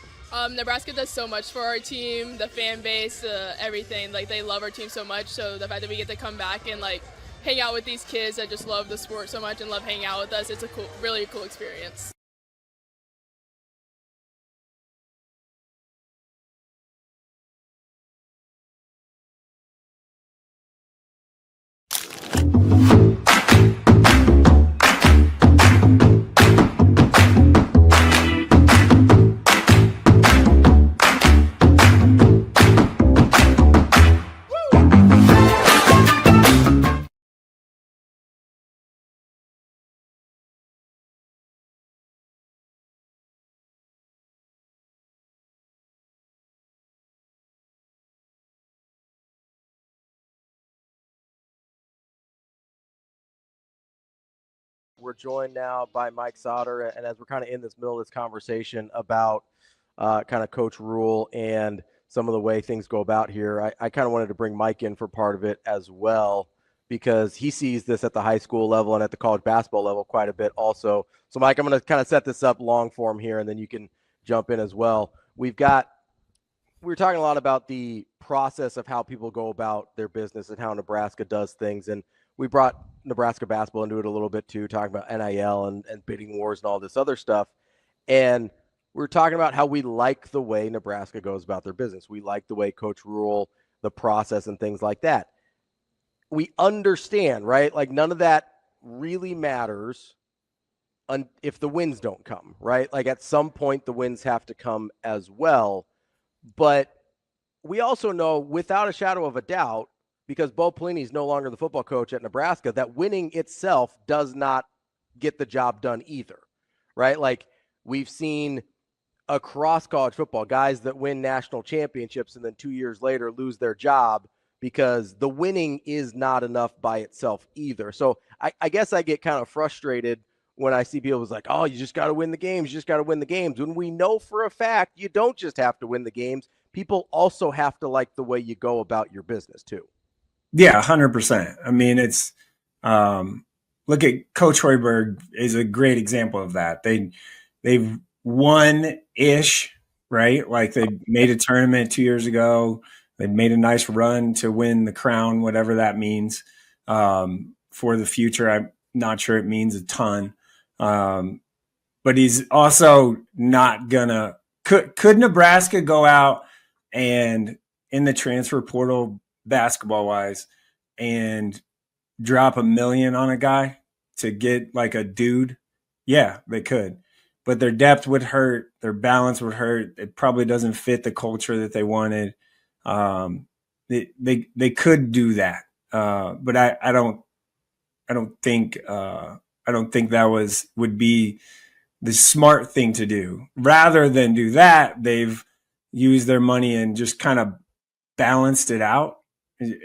Nebraska does so much for our team, the fan base, everything. Like they love our team so much. So the fact that we get to come back and like hang out with these kids that just love the sport so much and love hanging out with us, it's a cool, really cool experience. We're joined now by Mike Sautter, and as we're kind of in this middle of this conversation about kind of Coach Rule and some of the way things go about here, I kind of wanted to bring Mike in for part of it as well, because he sees this at the high school level and at the college basketball level quite a bit also. So, Mike, I'm going to kind of set this up long form here, and then you can jump in as well. We're talking a lot about the process of how people go about their business and how Nebraska does things. And we brought Nebraska basketball into it a little bit too, talking about NIL and bidding wars and all this other stuff. And we're talking about how we like the way Nebraska goes about their business. We like the way Coach Rule, the process and things like that. We understand, right? Like none of that really matters if the wins don't come, right? Like at some point the wins have to come as well. But we also know without a shadow of a doubt, because Bo Pelini is no longer the football coach at Nebraska, that winning itself does not get the job done either, right? Like we've seen across college football, guys that win national championships and then 2 years later lose their job because the winning is not enough by itself either. So I guess I get kind of frustrated when I see people like, oh, you just got to win the games. You just got to win the games. When we know for a fact, you don't just have to win the games. People also have to like the way you go about your business too. Yeah, 100%. I mean, it's look at Coach Hoiberg is a great example of that. They've won-ish, right? Like they made a tournament 2 years ago. They made a nice run to win the crown, whatever that means for the future. I'm not sure it means a ton. But he's also not gonna could Nebraska go out and in the transfer portal basketball wise and drop $1 million on a guy to get like a dude? Yeah, they could, but their depth would hurt, their balance would hurt. It probably doesn't fit the culture that they wanted. They could do that, but I don't think that would be the smart thing to do. Rather than do that, they've used their money and just kind of balanced it out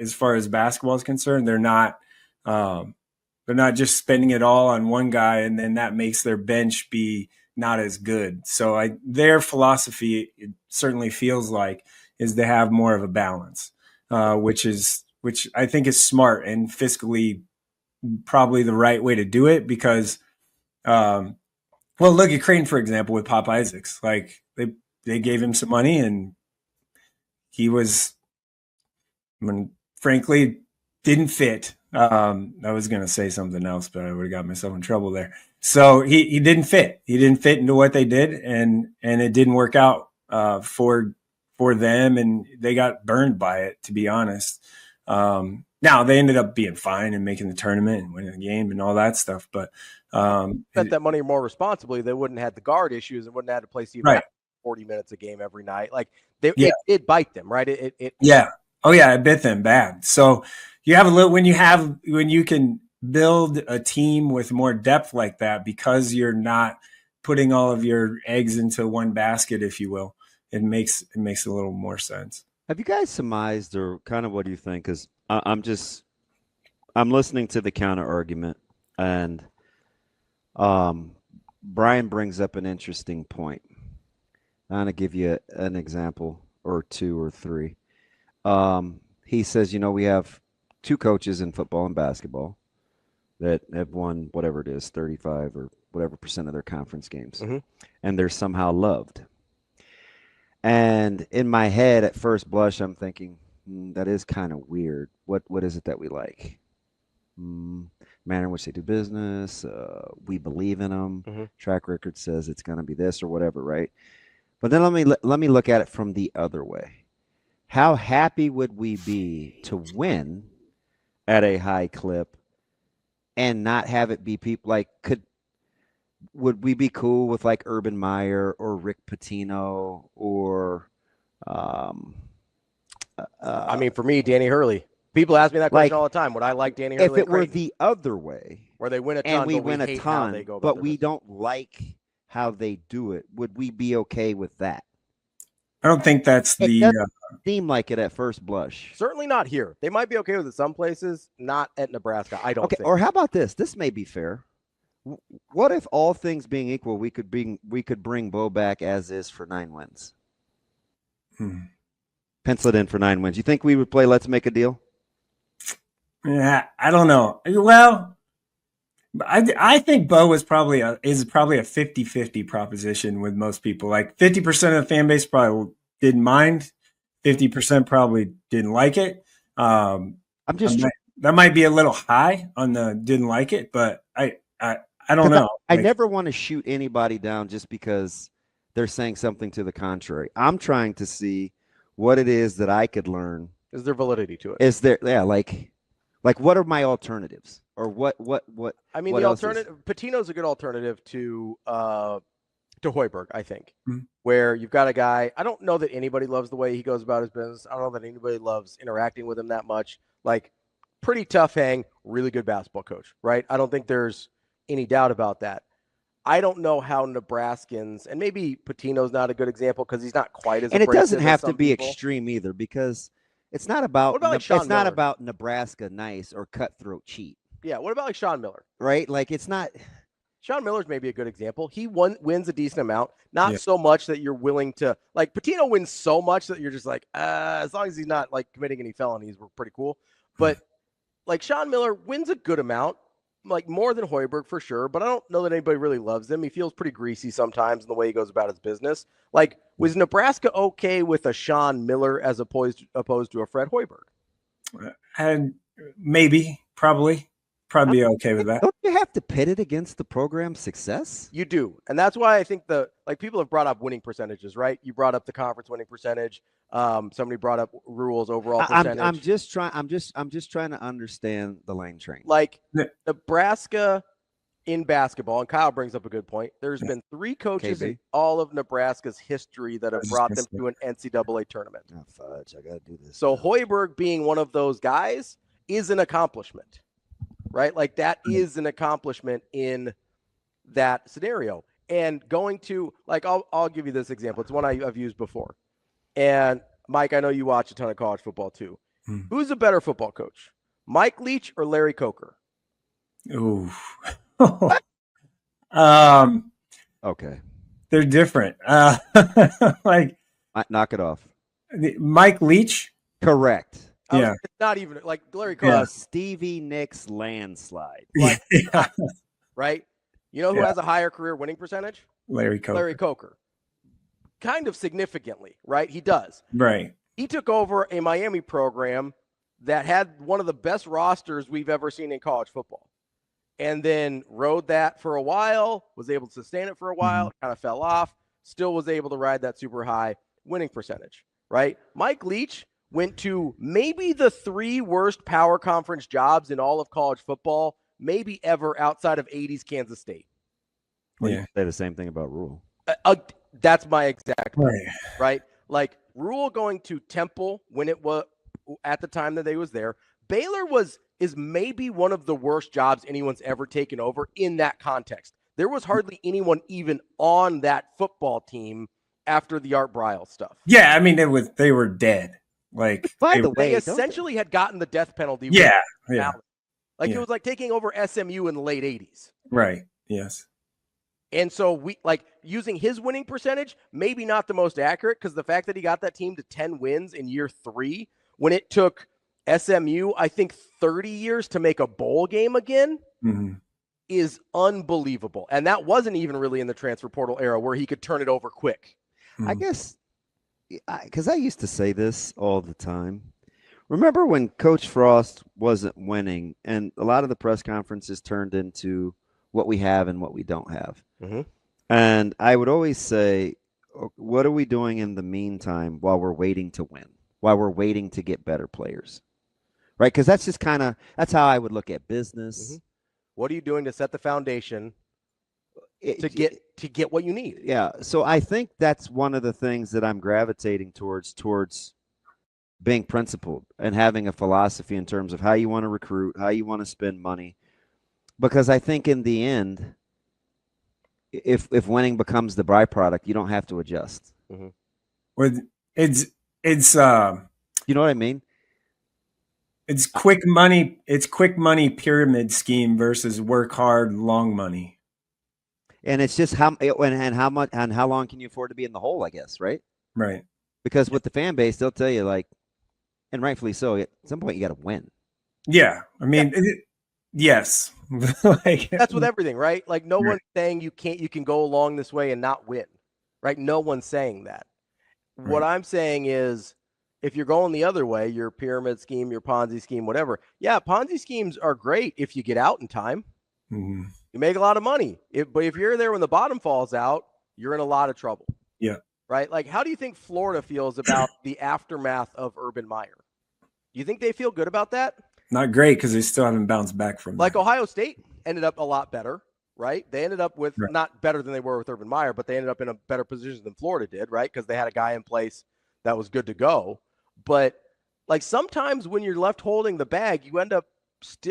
as far as basketball is concerned. They're not just spending it all on one guy and then that makes their bench be not as good. So their philosophy, it certainly feels like, is to have more of a balance, which I think is smart and fiscally probably the right way to do it because, well, look at Creighton, for example, with Pop Isaacs. Like they gave him some money and he was, frankly, didn't fit. I was going to say something else, but I would have got myself in trouble there. So he didn't fit. He didn't fit into what they did, and it didn't work out for them, and they got burned by it, to be honest. Now they ended up being fine and making the tournament and winning the game and all that stuff. But spent that money more responsibly, they wouldn't have had the guard issues and wouldn't have had to play Steve right. 40 minutes a game every night. Like it bite them, right? It yeah. Oh yeah, it bit them bad. So you have when you can build a team with more depth like that, because you're not putting all of your eggs into one basket, if you will. It makes a little more sense. Have you guys surmised, or kind of what do you think? Because I'm listening to the counter argument, and Brian brings up an interesting point. I'm going to give you an example or two or three. He says, we have two coaches in football and basketball that have won whatever it is, 35 or whatever % of their conference games, and they're somehow loved. And in my head, at first blush, I'm thinking, that is kind of weird. What is it that we like? Manner in which they do business. We believe in them. Track record says it's going to be this or whatever, right? But then let me look at it from the other way. How happy would we be to win at a high clip and not have it be people like would we be cool with like Urban Meyer or Rick Pitino or I mean, for me, Danny Hurley. People ask me that question all the time. Would I like Danny Hurley? If it were the other way, where they win a ton, and we win a ton, they go but we don't like how they do it, would we be okay with that? I don't think that's it doesn't seem like it at first blush. Certainly not here. They might be okay with it some places, not at Nebraska. I don't think. Or how about this? This may be fair. What if all things being equal, we could bring Bo back as is for 9 wins? Pencil it in for 9 wins. You think we would play Let's Make a Deal? Yeah, I don't know. Well, I think Bo is probably a 50-50 proposition with most people. Like 50% of the fan base probably didn't mind. 50% probably didn't like it. That might be a little high on the didn't like it, but I don't know. I never want to shoot anybody down just because they're saying something to the contrary. I'm trying to see what it is that I could learn. Is there validity to it? Is there? Yeah, like what are my alternatives, or what? I mean, what the else alternative. Patino's a good alternative to Hoiberg, I think, where you've got a guy. I don't know that anybody loves the way he goes about his business. I don't know that anybody loves interacting with him that much. Like, pretty tough hang, really good basketball coach, right? I don't think there's any doubt about that. I don't know how Nebraskans, and maybe Patino's not a good example because he's not quite as. And it doesn't have to be people. extreme either, because it's not about like not about Nebraska nice or cutthroat cheat. Yeah, what about like Sean Miller? Right? Like, it's not. Sean Miller's maybe a good example. He wins a decent amount, not so much that you're willing to, like, Patino wins so much that you're just like, as long as he's not like committing any felonies, we're pretty cool. But like Sean Miller wins a good amount, like more than Hoiberg for sure, but I don't know that anybody really loves him. He feels pretty greasy sometimes in the way he goes about his business. Like, was Nebraska okay with a Sean Miller as opposed to a Fred Hoiberg? And maybe, probably be okay with that. Don't you have to pit it against the program's success? You do. And that's why I think people have brought up winning percentages, right? You brought up the conference winning percentage. Somebody brought up Rule's overall percentage. I'm just trying to understand the lane train. Like, Nebraska in basketball, and Kyle brings up a good point. There's been 3 coaches in all of Nebraska's history that have brought them to an NCAA tournament. Oh, fudge, I got to do this. So Hoiberg being one of those guys is an accomplishment, right? Like, that is an accomplishment in that scenario. And going to, like, I'll give you this example. It's one I've used before. And Mike, I know you watch a ton of college football too. Who's a better football coach, Mike Leach or Larry Coker? Ooh. Okay. They're different. Like, knock it off. Mike Leach? Correct. Yeah. It's not even like Larry Coker. Stevie Nicks landslide. Like, right? You know who has a higher career winning percentage? Larry Coker. Kind of significantly, right? He does. Right. He took over a Miami program that had one of the best rosters we've ever seen in college football. And then rode that for a while, was able to sustain it for a while, kind of fell off, still was able to ride that super high winning percentage, right? Mike Leach went to maybe the 3 worst power conference jobs in all of college football, maybe ever outside of 80s Kansas State. Well, you say the same thing about Rule. That's my exact point, right? Like, Rule going to Temple when it was at the time that they was there. Baylor is maybe one of the worst jobs anyone's ever taken over in that context. There was hardly anyone even on that football team after the Art Briles stuff. Yeah, I mean, they were dead. Like, by the way, they essentially had gotten the death penalty. Yeah. Like, it was like taking over SMU in the late 80s. Right. Yes. And so we like using his winning percentage, maybe not the most accurate, because the fact that he got that team to 10 wins in year 3 when it took SMU, I think 30 years to make a bowl game again is unbelievable. And that wasn't even really in the transfer portal era where he could turn it over quick. I guess, because I used to say this all the time. Remember when Coach Frost wasn't winning and a lot of the press conferences turned into what we have and what we don't have. And I would always say, what are we doing in the meantime while we're waiting to win, while we're waiting to get better players? Right? Because that's just that's how I would look at business. What are you doing to set the foundation to get what you need? Yeah. So I think that's one of the things that I'm gravitating towards being principled and having a philosophy in terms of how you want to recruit, how you want to spend money. Because I think in the end, if winning becomes the byproduct, you don't have to adjust. It's you know what I mean? It's quick money. It's quick money pyramid scheme versus work hard, long money. And it's just how long can you afford to be in the hole, I guess, right? Right. Because with the fan base, they'll tell you, like, and rightfully so, at some point you got to win. Yeah. I mean, yes. Like, that's with everything, right? Like no one's saying you can go along this way and not win, right? No one's saying that. Right. What I'm saying is if you're going the other way, your pyramid scheme, your Ponzi scheme, whatever. Yeah, Ponzi schemes are great if you get out in time. Mm-hmm. You make a lot of money. But if you're there when the bottom falls out, you're in a lot of trouble. Yeah. Right? Like, how do you think Florida feels about the aftermath of Urban Meyer? Do you think they feel good about that? Not great because they still haven't bounced back from like that. Ohio State ended up a lot better, right? They ended up with not better than they were with Urban Meyer, but they ended up in a better position than Florida did, right? Because they had a guy in place that was good to go. But like sometimes when you're left holding the bag, you end up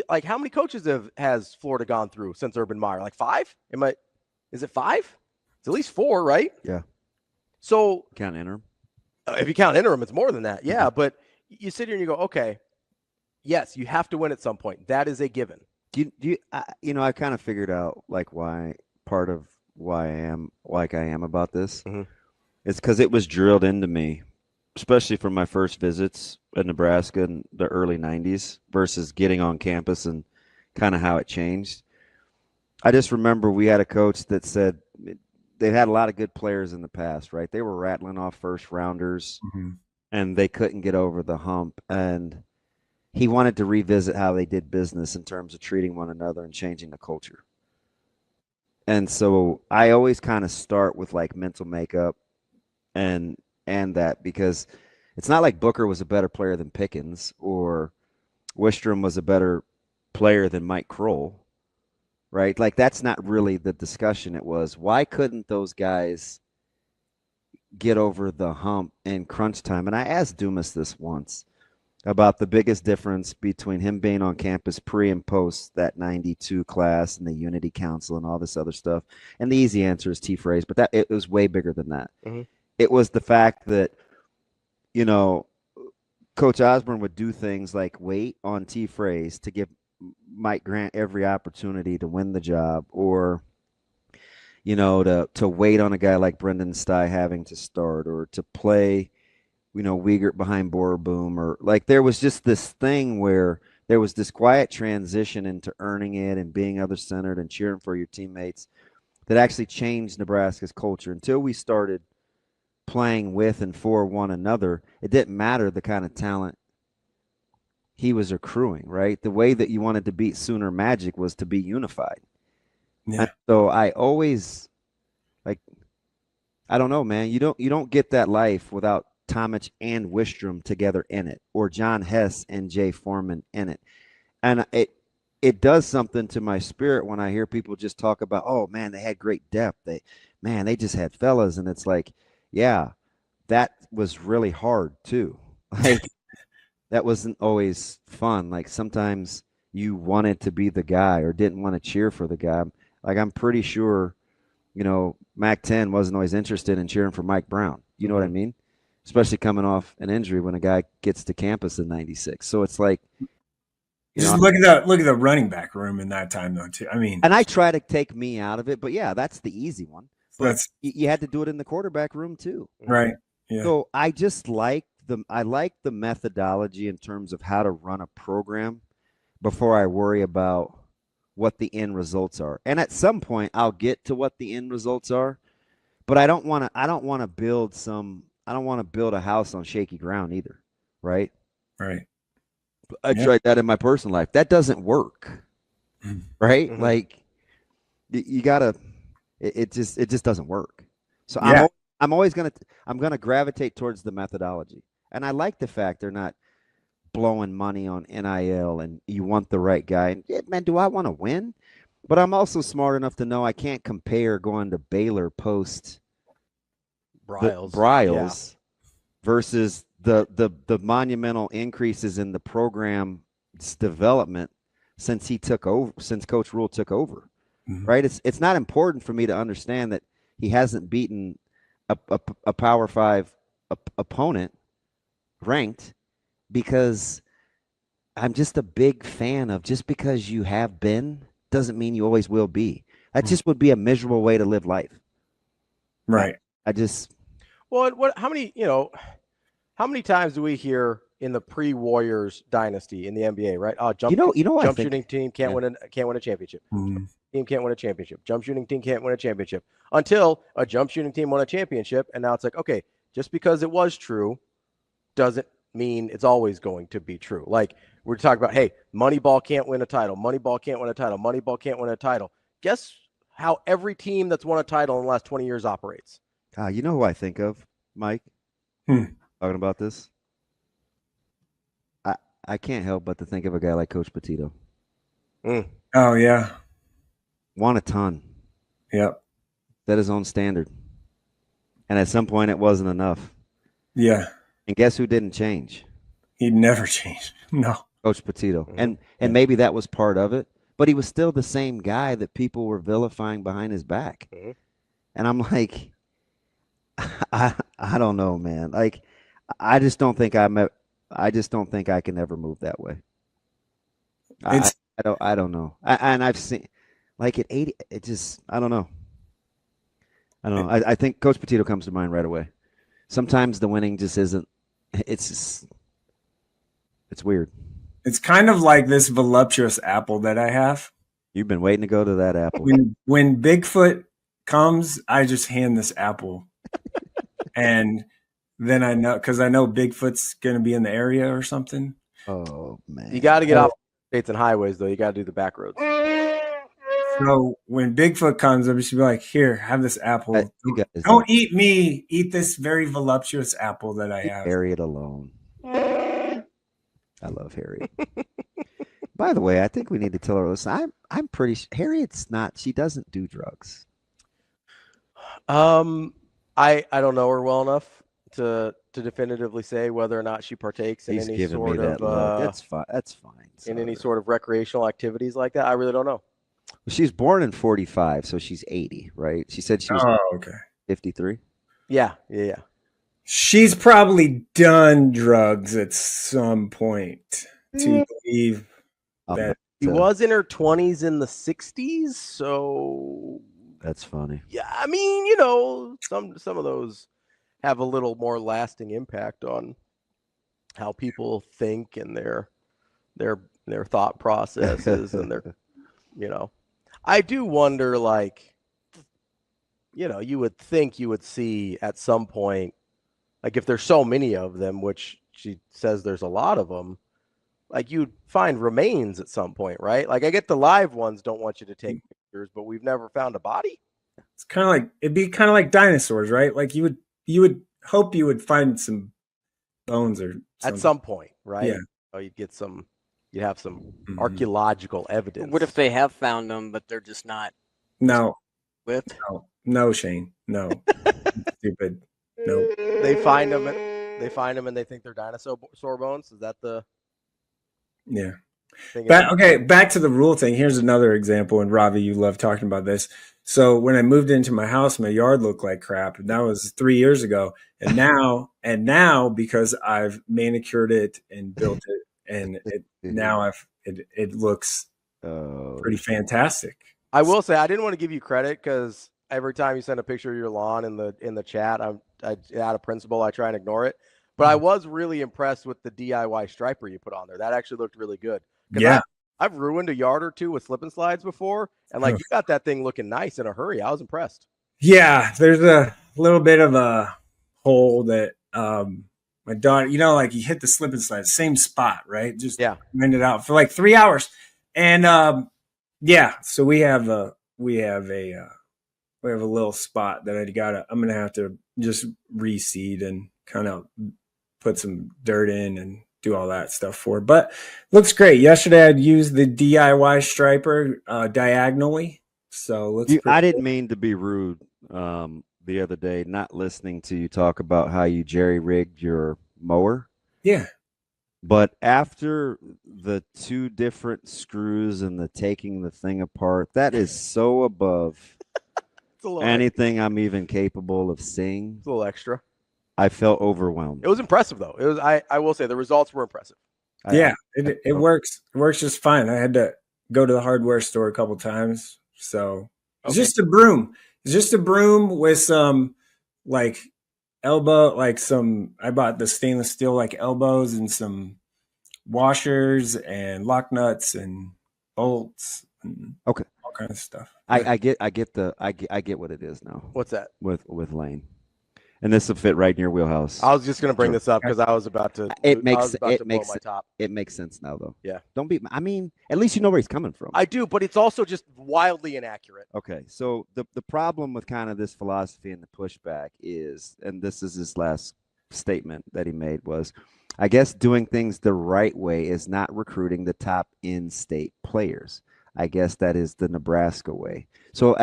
like how many coaches has Florida gone through since Urban Meyer? Like 5? Is it 5? It's at least 4, right? Yeah. So count interim. If you count interim, it's more than that. Yeah, but you sit here and you go, okay, yes, you have to win at some point. That is a given. I kind of figured out like why part of why I am like I am about this. Mm-hmm. It's because it was drilled into me, especially from my first visits in Nebraska in the early 90s versus getting on campus and kind of how it changed. I just remember we had a coach that said they had a lot of good players in the past, right? They were rattling off first rounders and they couldn't get over the hump. And he wanted to revisit how they did business in terms of treating one another and changing the culture. And so I always kind of start with like mental makeup and that, because it's not like Booker was a better player than Pickens or Wistrom was a better player than Mike Kroll, right? Like that's not really the discussion. It was, why couldn't those guys get over the hump in crunch time? And I asked Dumas this once about the biggest difference between him being on campus pre and post that 92 class and the Unity Council and all this other stuff. And the easy answer is T-Phrase, but it was way bigger than that. Mm-hmm. It was the fact that, Coach Osborne would do things like wait on T-Phrase to give Mike Grant every opportunity to win the job, or, to wait on a guy like Brendan Stye having to start, or to play Wiegert behind Boerboom, or like there was just this thing where there was this quiet transition into earning it and being other-centered and cheering for your teammates that actually changed Nebraska's culture. Until we started playing with and for one another, it didn't matter the kind of talent he was accruing, right? The way that you wanted to beat Sooner Magic was to be unified. Yeah. And so I always, I don't know, man. You don't get that life without Tomich and Wistrom together in it, or John Hess and Jay Foreman in it. And it does something to my spirit when I hear people just talk about, oh man, they had great depth. They just had fellas. And it's like, yeah, that was really hard too. Like that wasn't always fun. Like sometimes you wanted to be the guy or didn't want to cheer for the guy. Like I'm pretty sure, Mac-10 wasn't always interested in cheering for Mike Brown. You know what I mean? Especially coming off an injury when a guy gets to campus in 96. So it's like, look at the running back room in that time though too. I mean, and I try to take me out of it, but yeah, that's the easy one. But That's you had to do it in the quarterback room too. right. Yeah. So I just like the methodology in terms of how to run a program before I worry about what the end results are. And at some point I'll get to what the end results are, but I don't want to build a house on shaky ground either, right? Right. I tried that in my personal life. That doesn't work, right? Mm-hmm. Like you gotta. It just doesn't work. So Yeah. I'm always gonna gravitate towards the methodology, and I like the fact they're not blowing money on NIL, and you want the right guy. And yeah, man, do I want to win? But I'm also smart enough to know I can't compare going to Baylor post Bryles versus the monumental increases in the program's development since Coach Rule took over. Mm-hmm. Right? It's not important for me to understand that he hasn't beaten a Power 5 opponent ranked, because I'm just a big fan of just because you have been doesn't mean you always will be. That just would be a miserable way to live life. Right. I just. Well, how many times do we hear in the pre-Warriors dynasty in the NBA, right? Oh, jump shooting team can't win a championship. Team can't win a championship. Jump shooting team can't win a championship until a jump shooting team won a championship. And now it's like, okay, just because it was true doesn't mean it's always going to be true. Like we're talking about, hey, Moneyball can't win a title. Moneyball can't win a title. Moneyball can't win a title. Guess how every team that's won a title in the last 20 years operates? You know who I think of, Mike? Talking about this? I can't help but to think of a guy like Coach Petito. Oh, yeah. Won a ton. Yep. Set his own standard. And at some point, it wasn't enough. Yeah. And guess who didn't change? He never changed. No. Coach Petito. And maybe that was part of it, but he was still the same guy that people were vilifying behind his back. And I'm like, I don't know, man. Like, I just don't think I can ever move that way. I don't know. And I've seen, like at 80, it just, I don't know. I think Coach Petito comes to mind right away. Sometimes the winning just isn't. It's weird. It's kind of like this voluptuous apple that I have. You've been waiting to go to that apple. When Bigfoot comes, I just hand this apple. And then I know, because I know Bigfoot's going to be in the area or something. Oh, man. You got to get off states and highways, though. You got to do the back roads. So when Bigfoot comes, I'm just be like, here, have this apple. Don't eat me. Eat this very voluptuous apple that I have. Harriet alone. I love Harriet. By the way, I think we need to tell her, listen, I'm pretty sure Harriet's not, she doesn't do drugs. I don't know her well enough to definitively say whether or not she partakes in any sort of that's fine. That's fine. In any sort of recreational activities like that. I really don't know. Well, she was born in 45, so she's 80, right? She said she was 53. Yeah. She's probably done drugs at some point to believe that. She was in her 20s in the 60s, so that's funny. Yeah, I mean, you know, some of those have a little more lasting impact on how people think and their thought processes and their, you know. I do wonder, like, you know, you would think you would see at some point, like if there's so many of them, which she says there's a lot of them, like you'd find remains at some point, right? Like I get the live ones don't want you to take pictures, but we've never found a body. It's kind of like, it'd be kind of like dinosaurs, right? Like you would hope you would find some bones or something. At some point, right? Yeah. Oh, you'd have some archaeological evidence. What if they have found them, but they're just not? No. With? No, Shane. No. Stupid. No. They find them and they think they're dinosaur bones. Is that the? Yeah. Back to the rule thing. Here's another example. And Ravi, you love talking about this. So when I moved into my house, my yard looked like crap. And that was 3 years ago. And now because I've manicured it and built it, and it looks pretty fantastic. I will say I didn't want to give you credit because every time you send a picture of your lawn in the chat, I out of principle I try and ignore it. But I was really impressed with the DIY striper you put on there. That actually looked really good. Yeah. I've ruined a yard or two with slip and slides before, and like you got that thing looking nice in a hurry. I was impressed. Yeah, there's a little bit of a hole that my daughter, you know, like you hit the slip and slide, same spot, right? Just rented out for like 3 hours, and so we have a little spot that I'm gonna have to just reseed and kind of put some dirt in and do all that stuff for. But looks great. Yesterday I'd used the DIY striper diagonally. So I didn't mean to be rude the other day, not listening to you talk about how you jerry-rigged your mower. Yeah. But after the two different screws and the taking the thing apart, that is so above anything I'm even capable of seeing. It's a little extra. I felt overwhelmed. It was impressive, though. I will say the results were impressive. It works. It works just fine. I had to go to the hardware store a couple times. So it's just a broom. It's just a broom with some like elbow, like some, I bought the stainless steel like elbows and some washers and lock nuts and bolts and all kinds of stuff. I get what it is now. What's that? With Lane. And this will fit right in your wheelhouse. I was just going to bring this up because I was about to. It makes blow my top. It makes sense now, though. Yeah. I mean, at least you know where he's coming from. I do, but it's also just wildly inaccurate. Okay, so the problem with kind of this philosophy and the pushback is, and this is his last statement that he made was, I guess doing things the right way is not recruiting the top in-state players. I guess that is the Nebraska way. So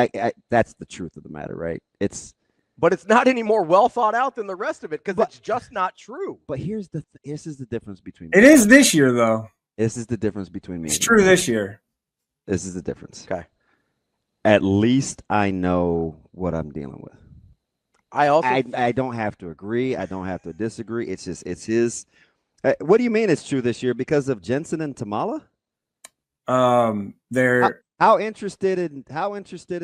that's the truth of the matter, right? But it's not any more well thought out than the rest of it because it's just not true. But this is the difference between it is this year, though. This is the difference between me. It's true this year. This is the difference. Okay. At least I know what I'm dealing with. I don't have to agree. I don't have to disagree. It's his. What do you mean it's true this year? Because of Jensen and Tamala? They're how interested in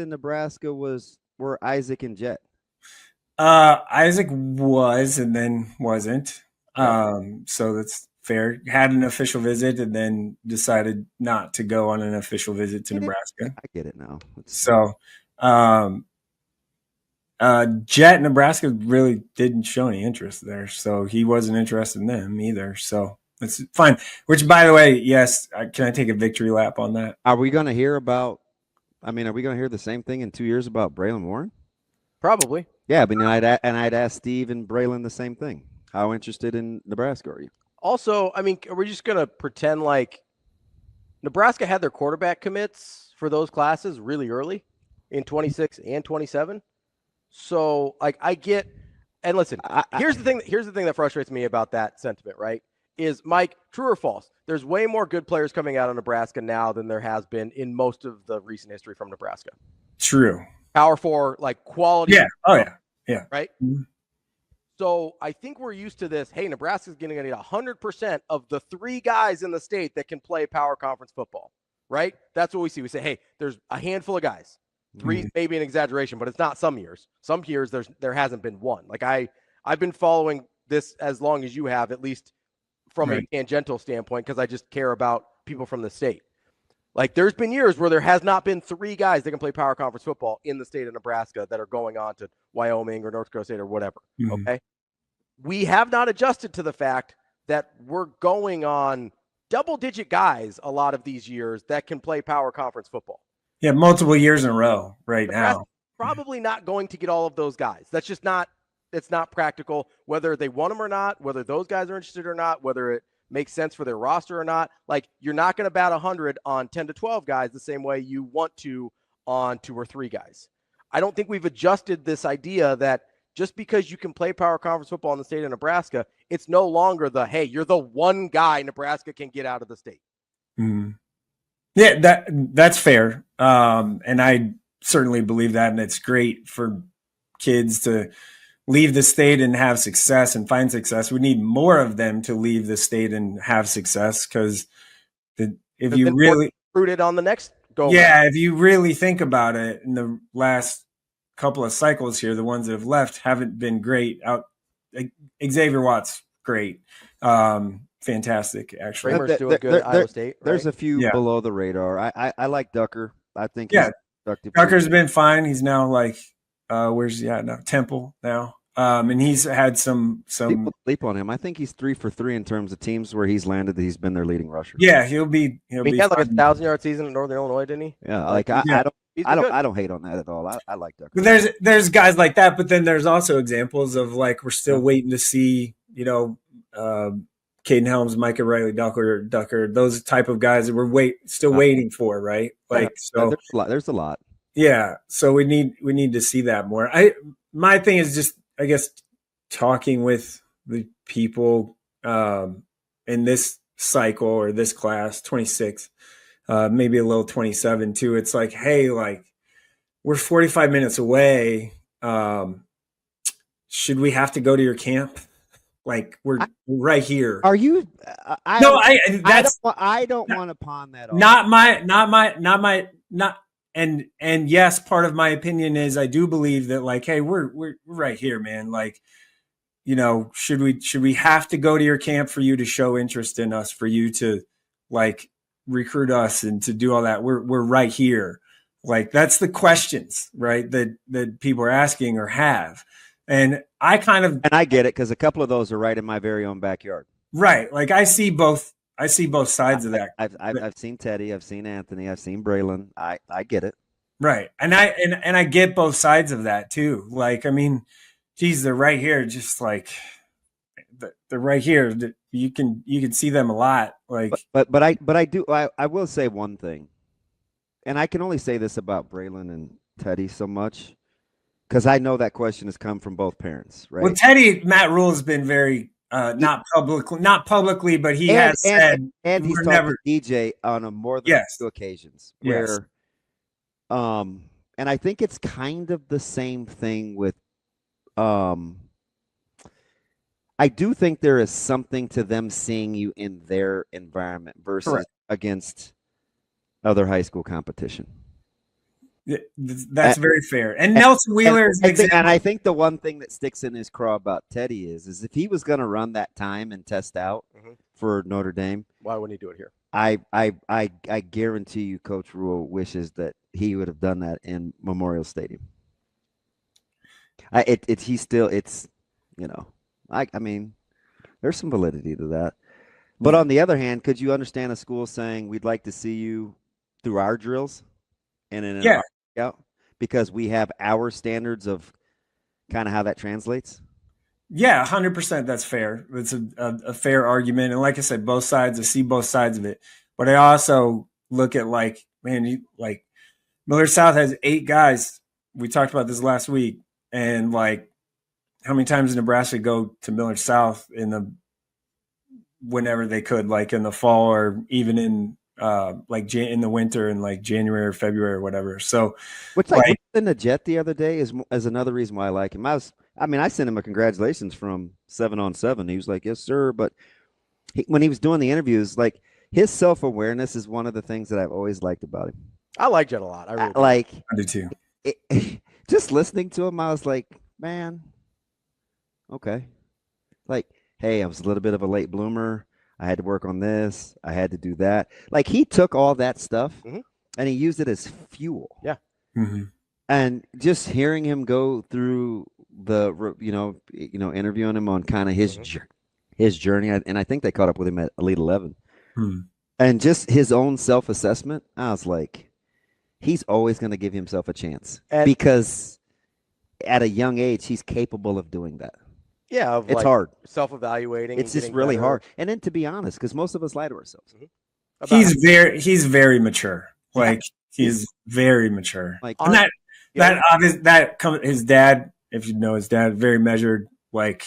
Nebraska were Isaac and Jet? Isaac was and then wasn't. So that's fair. Had an official visit and then decided not to go on an official visit to Nebraska. I get it now. So Jet, Nebraska really didn't show any interest there. So he wasn't interested in them either. So it's fine. Which, by the way, yes, can I take a victory lap on that? Are we going to hear the same thing in 2 years about Braylon Warren? Probably. Yeah, but I'd ask Steve and Braylon the same thing. How interested in Nebraska are you? Also, I mean, are we just going to pretend like Nebraska had their quarterback commits for those classes really early in 26 and 27? So, like, I get, and listen, here's the thing that frustrates me about that sentiment, right? Is, Mike, true or false? There's way more good players coming out of Nebraska now than there has been in most of the recent history from Nebraska. True. Power 4, like, quality. Yeah. Oh, yeah. Yeah. Right? Mm-hmm. So I think we're used to this. Hey, Nebraska's going to need 100% of the 3 guys in the state that can play power conference football, right? That's what we see. We say, hey, there's a handful of guys. 3 maybe an exaggeration, but it's not some years. Some years there hasn't been one. Like I've been following this as long as you have, at least from a tangential standpoint, because I just care about people from the state. Like, there's been years where there has not been 3 guys that can play power conference football in the state of Nebraska that are going on to Wyoming or North Dakota State or whatever. Mm-hmm. Okay. We have not adjusted to the fact that we're going on double-digit guys a lot of these years that can play power conference football. Yeah, multiple years in a row now. Probably not going to get all of those guys. That's just not – it's not practical, whether they want them or not, whether those guys are interested or not, whether it makes sense for their roster or not. Like, you're not going to bat 100 on 10 to 12 guys the same way you want to on 2 or 3 guys. I don't think we've adjusted this idea that just because you can play power conference football in the state of Nebraska, it's no longer the, hey, you're the one guy Nebraska can get out of the state. Mm-hmm. Yeah, that's fair. And I certainly believe that. And it's great for kids to leave the state and have success and find success. We need more of them to leave the state and have success, because if you really rooted on the next go. Yeah, if you really think about it, in the last couple of cycles here, the ones that have left haven't been great. Xavier Watts, great. Fantastic, actually. Kramer's doing good at Iowa State. Right? There's a few below the radar. I like Ducker. I think Ducker's been fine. He's now like where's he at now? Temple now. And he's had some people sleep on him. I think he's 3 for 3 in terms of teams where he's landed. He's been their leading rusher. Yeah, he'll be. He had like a 1,000-yard season in Northern Illinois, didn't he? Yeah, I don't hate on that at all. I like Ducker. But there's guys like that, but then there's also examples of, like, we're still waiting to see, Caden Helms, Micah Riley, Ducker, those type of guys that we're still waiting for, right? Like, so there's a lot. Yeah, so we need to see that more. My thing is just, I guess, talking with the people in this cycle or this class, 26, maybe a little 27 too. It's like, hey, like, we're 45 minutes away. Should we have to go to your camp? Like we're right here. Are you? I don't want to pawn that off. And yes, part of my opinion is I do believe that like, hey, we're right here, man. Like, you know, should we have to go to your camp for you to show interest in us, for you to like recruit us and to do all that? We're right here. Like that's the questions, right? That people are asking or have. And I get it because a couple of those are right in my very own backyard. Right. Like I see both sides of that. I've seen Teddy, I've seen Anthony, I've seen Braylon. I get it. Right. And I get both sides of that too. Like, I mean, geez, they're right here. Just like they're right here. You can see them a lot. Like, but I will say one thing, and I can only say this about Braylon and Teddy so much because I know that question has come from both parents, right? Well, Matt Rule has been very not publicly, but he has said, and he's talked to DJ on a more than two occasions. Where, and I think it's kind of the same thing with. I do think there is something to them seeing you in their environment versus against other high school competition. That's very fair. And Nelson Wheeler is an example. And I think the one thing that sticks in his craw about Teddy is if he was going to run that time and test out for Notre Dame, why wouldn't he do it here? I guarantee you, Coach Rule wishes that he would have done that in Memorial Stadium. I mean, there's some validity to that. But on the other hand, could you understand a school saying we'd like to see you through our drills and in an out because we have our standards of kind of how that translates? Yeah, 100%. That's fair. It's a fair argument. And like I said, both sides, I see both sides of it. But I also look at like, man, like Miller South has 8 guys. We talked about this last week. And like, how many times did Nebraska go to Miller South whenever they could, like in the fall or even in in the winter in like January or February or whatever. So, which like in the Jet the other day is another reason why I like him. I sent him a congratulations from 7-on-7. He was like, "Yes, sir." But when he was doing the interviews, like his self-awareness is one of the things that I've always liked about him. I like Jet a lot. I really I do too. Just listening to him, I was like, man. Okay. Like, hey, I was a little bit of a late bloomer. I had to work on this. I had to do that. Like he took all that stuff and he used it as fuel. Yeah. Mm-hmm. And just hearing him go through the, interviewing him on kind of his journey. And I think they caught up with him at Elite 11 and just his own self-assessment. I was like, he's always going to give himself a chance because at a young age, he's capable of doing that. Yeah, it's hard. Self-evaluating. It's just really hard. And then to be honest, because most of us lie to ourselves. He's very mature. Like he's very mature. Like his dad, if you know his dad, very measured, like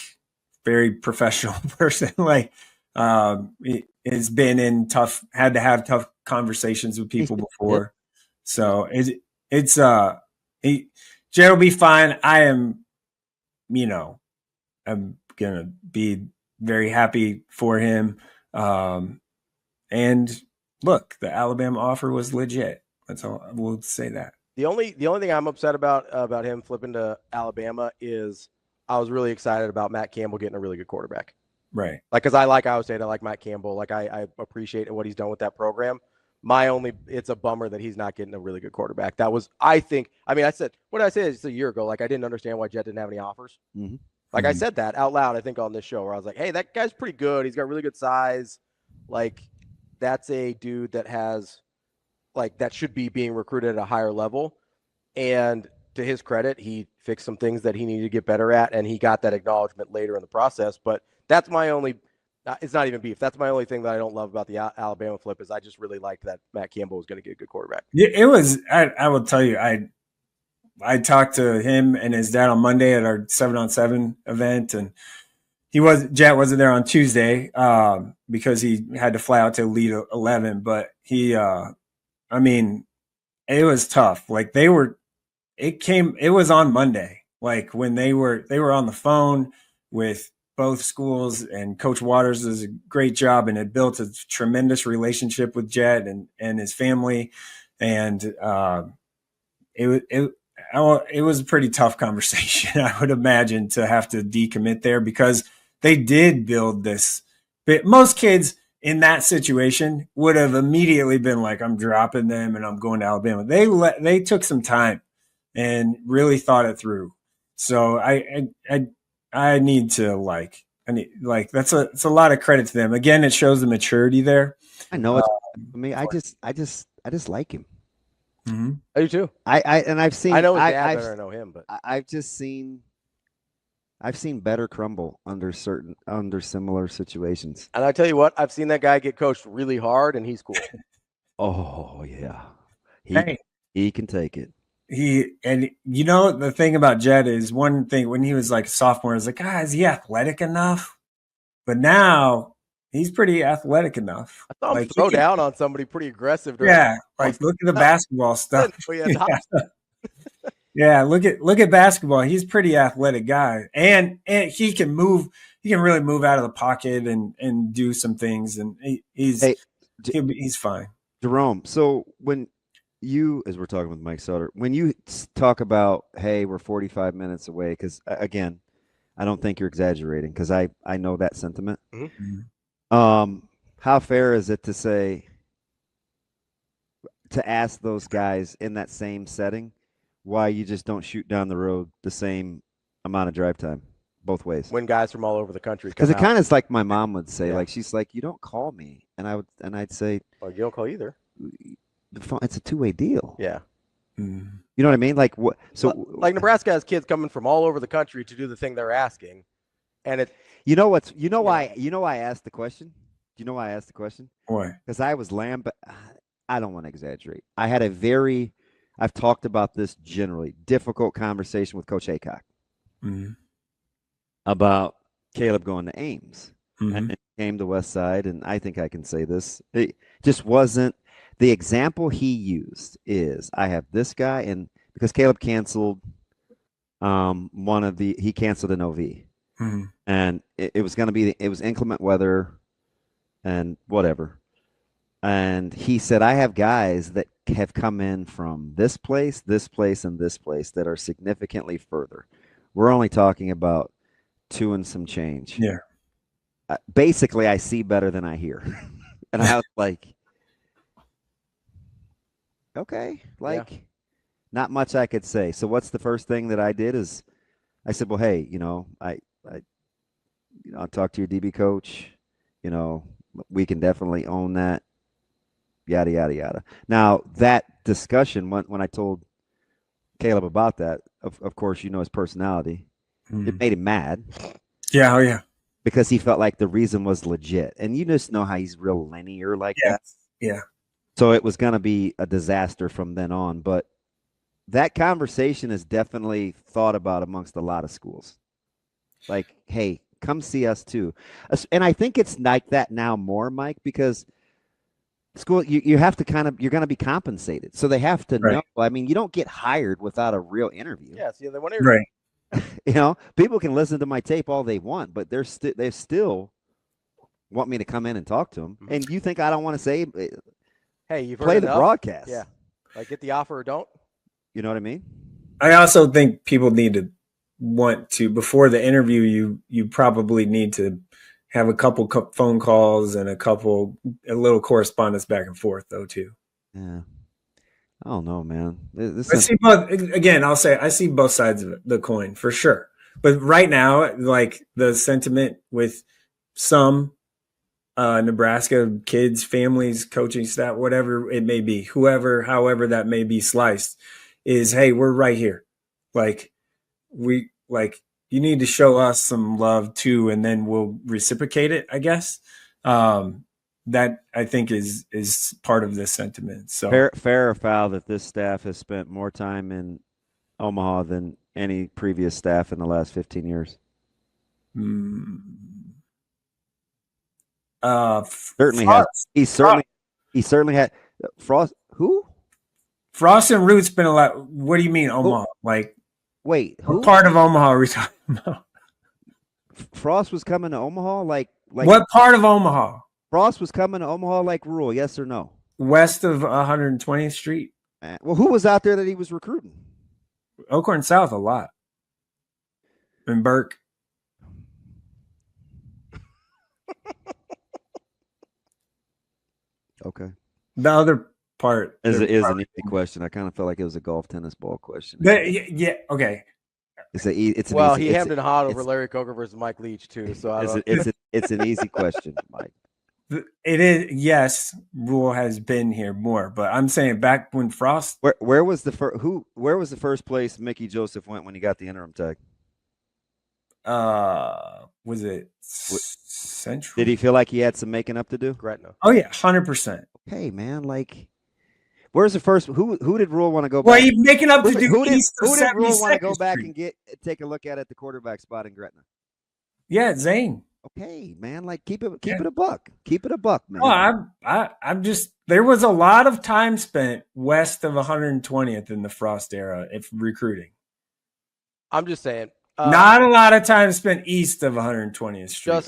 very professional person. Like he has been in had to have tough conversations with people before. So Jed will be fine. I am, I'm going to be very happy for him. And look, the Alabama offer was legit. That's all we'll say that. The only thing I'm upset about him flipping to Alabama is I was really excited about Matt Campbell getting a really good quarterback. Right. Like, because I like Iowa State. I like Matt Campbell. Like, I appreciate what he's done with that program. It's a bummer that he's not getting a really good quarterback. That was, I said, what did I say just a year ago? Like, I didn't understand why Jet didn't have any offers. Mm-hmm. Like, I said that out loud, I think, on this show, where I was like, hey, that guy's pretty good. He's got really good size. Like, that's a dude that has, like, that should be being recruited at a higher level. And to his credit, he fixed some things that he needed to get better at, and he got that acknowledgement later in the process. But that's my only it's not even beef. That's my only thing that I don't love about the Alabama flip is I just really liked that Matt Campbell was going to get a good quarterback. It was, I will tell you, I talked to him and his dad on Monday at our 7-on-7 event, and Jet wasn't there on Tuesday because he had to fly out to Elite 11. But it was tough. Like it was on Monday. Like when they were on the phone with both schools, and Coach Waters does a great job and had built a tremendous relationship with Jet and his family. And it was a pretty tough conversation, I would imagine, to have to decommit there, because they did build this. But most kids in that situation would have immediately been like, I'm dropping them and I'm going to Alabama. They took some time and really thought it through. So I need to it's a lot of credit to them. Again, it shows the maturity there. I know it's I just like him. Mm-hmm. I do too. I've seen. I know his dad better than I know him, but I've seen better crumble under similar situations. And I tell you what, I've seen that guy get coached really hard, and he's cool. Oh yeah, he can take it. The thing about Jet is, one thing when he was like a sophomore, I was like, is he athletic enough? But now he's pretty athletic enough. I saw him throw down on somebody pretty aggressive. Look at the basketball stuff. Yeah, look at basketball. He's a pretty athletic guy, and he can move. He can really move out of the pocket and do some things, and he's fine. Jerome, so when you, as we're talking with Mike Sautter, when you talk about, hey, we're 45 minutes away, because again, I don't think you're exaggerating, because I know that sentiment. Mm-hmm. How fair is it to ask those guys in that same setting why you just don't shoot down the road the same amount of drive time both ways? When guys from all over the country, because it kind of is like my mom would say, like, she's like, you don't call me, and I'd say, well, you don't call either. It's a two-way deal. Yeah. You know what I mean? Like what? So like Nebraska has kids coming from all over the country to do the thing they're asking, and it. Why I asked the question? Do you know why I asked the question? Why? Because I was but I don't want to exaggerate. I had I've talked about this generally, difficult conversation with Coach Aycock about Caleb going to Ames and came to West Side, and I think I can say this. It just wasn't the example he used. Is I have this guy, and because Caleb canceled he canceled an OV, and it was going to be it was inclement weather and whatever. And he said, I have guys that have come in from this place, and this place that are significantly further. We're only talking about 2 and some change. Yeah. Basically, I see better than I hear. And I was like, okay, not much I could say. So what's the first thing that I did is I said, well, hey, I'll talk to your DB coach. We can definitely own that. Yada, yada, yada. Now, that discussion, when I told Caleb about that, of course, his personality. It made him mad. Yeah, oh yeah. Because he felt like the reason was legit. And you just know how he's real linear like that. Yeah. So it was going to be a disaster from then on. But that conversation is definitely thought about amongst a lot of schools. Like, hey, come see us too. And I think it's like that now more, Mike, because school, you have to you're going to be compensated. So they have to know. I mean, you don't get hired without a real interview. Yeah, so they want to. Right. People can listen to my tape all they want, but they still want me to come in and talk to them. And you think I don't want to say, hey, you've play heard the enough? broadcast. Yeah. Like, get the offer or don't. You know what I mean? I also think people need to want to, before the interview, you probably need to have a couple phone calls and a little correspondence back and forth, though, too. Yeah. I don't know, man. I see both sides of the coin for sure. But right now, like the sentiment with some Nebraska kids, families, coaching staff, whatever it may be, however that may be sliced, is, hey, we're right here. You need to show us some love too, and then we'll reciprocate it, I guess. That I think is part of this sentiment. So fair or foul that this staff has spent more time in Omaha than any previous staff in the last 15 years. Certainly has. He certainly had Frost. Who? Frost and Root's been a lot. What do you mean Omaha? Wait, who? What part of Omaha are we talking about? Frost was coming to Omaha? Like what part of Omaha? Frost was coming to Omaha like Rule, yes or no? West of 120th Street. Well, who was out there that he was recruiting? Oakhorn South a lot. And Burke. Okay. The other part is an easy question. I kind of felt like it was a golf tennis ball question. Yeah. Okay. He hemmed and hawed over Larry Coker versus Mike Leach too. So it's an easy question, Mike. It is. Yes, Rule has been here more, but I'm saying back when Frost. Where was the first? Where was the first place Mickey Joseph went when he got the interim tag? Was it Central? Did he feel like he had some making up to do? Gretna. Oh yeah, 100%. Hey man, like, where's the first? Who did Rule want to go? Well, back? he's making up to do. Who did Rule want to go 72nd back Street. and take a look at the quarterback spot in Gretna? Yeah, Zane. Okay, man, like keep it a buck. Keep it a buck, man. Well, I'm just there was a lot of time spent west of 120th in the Frost era if recruiting. I'm just saying. Not a lot of time spent east of 120th Street or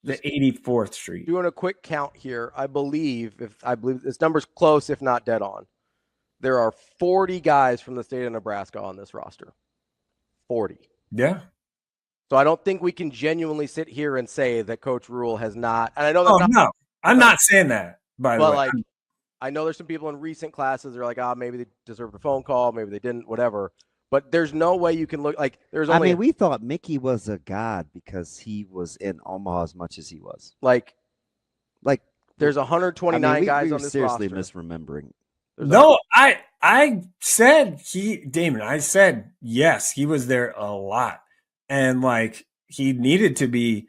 84th Street. Doing a quick count here, I believe this number's close, if not dead on. There are 40 guys from the state of Nebraska on this roster. 40. Yeah. So I don't think we can genuinely sit here and say that Coach Rule has not. And I know that's no, I'm not saying that. By the way, like, I know there's some people in recent classes that are like, maybe they deserved a phone call, maybe they didn't, whatever. But there's no way you can look like there's only. I mean, we thought Mickey was a god because he was in Omaha as much as he was. Like there's 129 guys on this seriously roster. Misremembering. No, I said Damon. I said yes, he was there a lot, and like he needed to be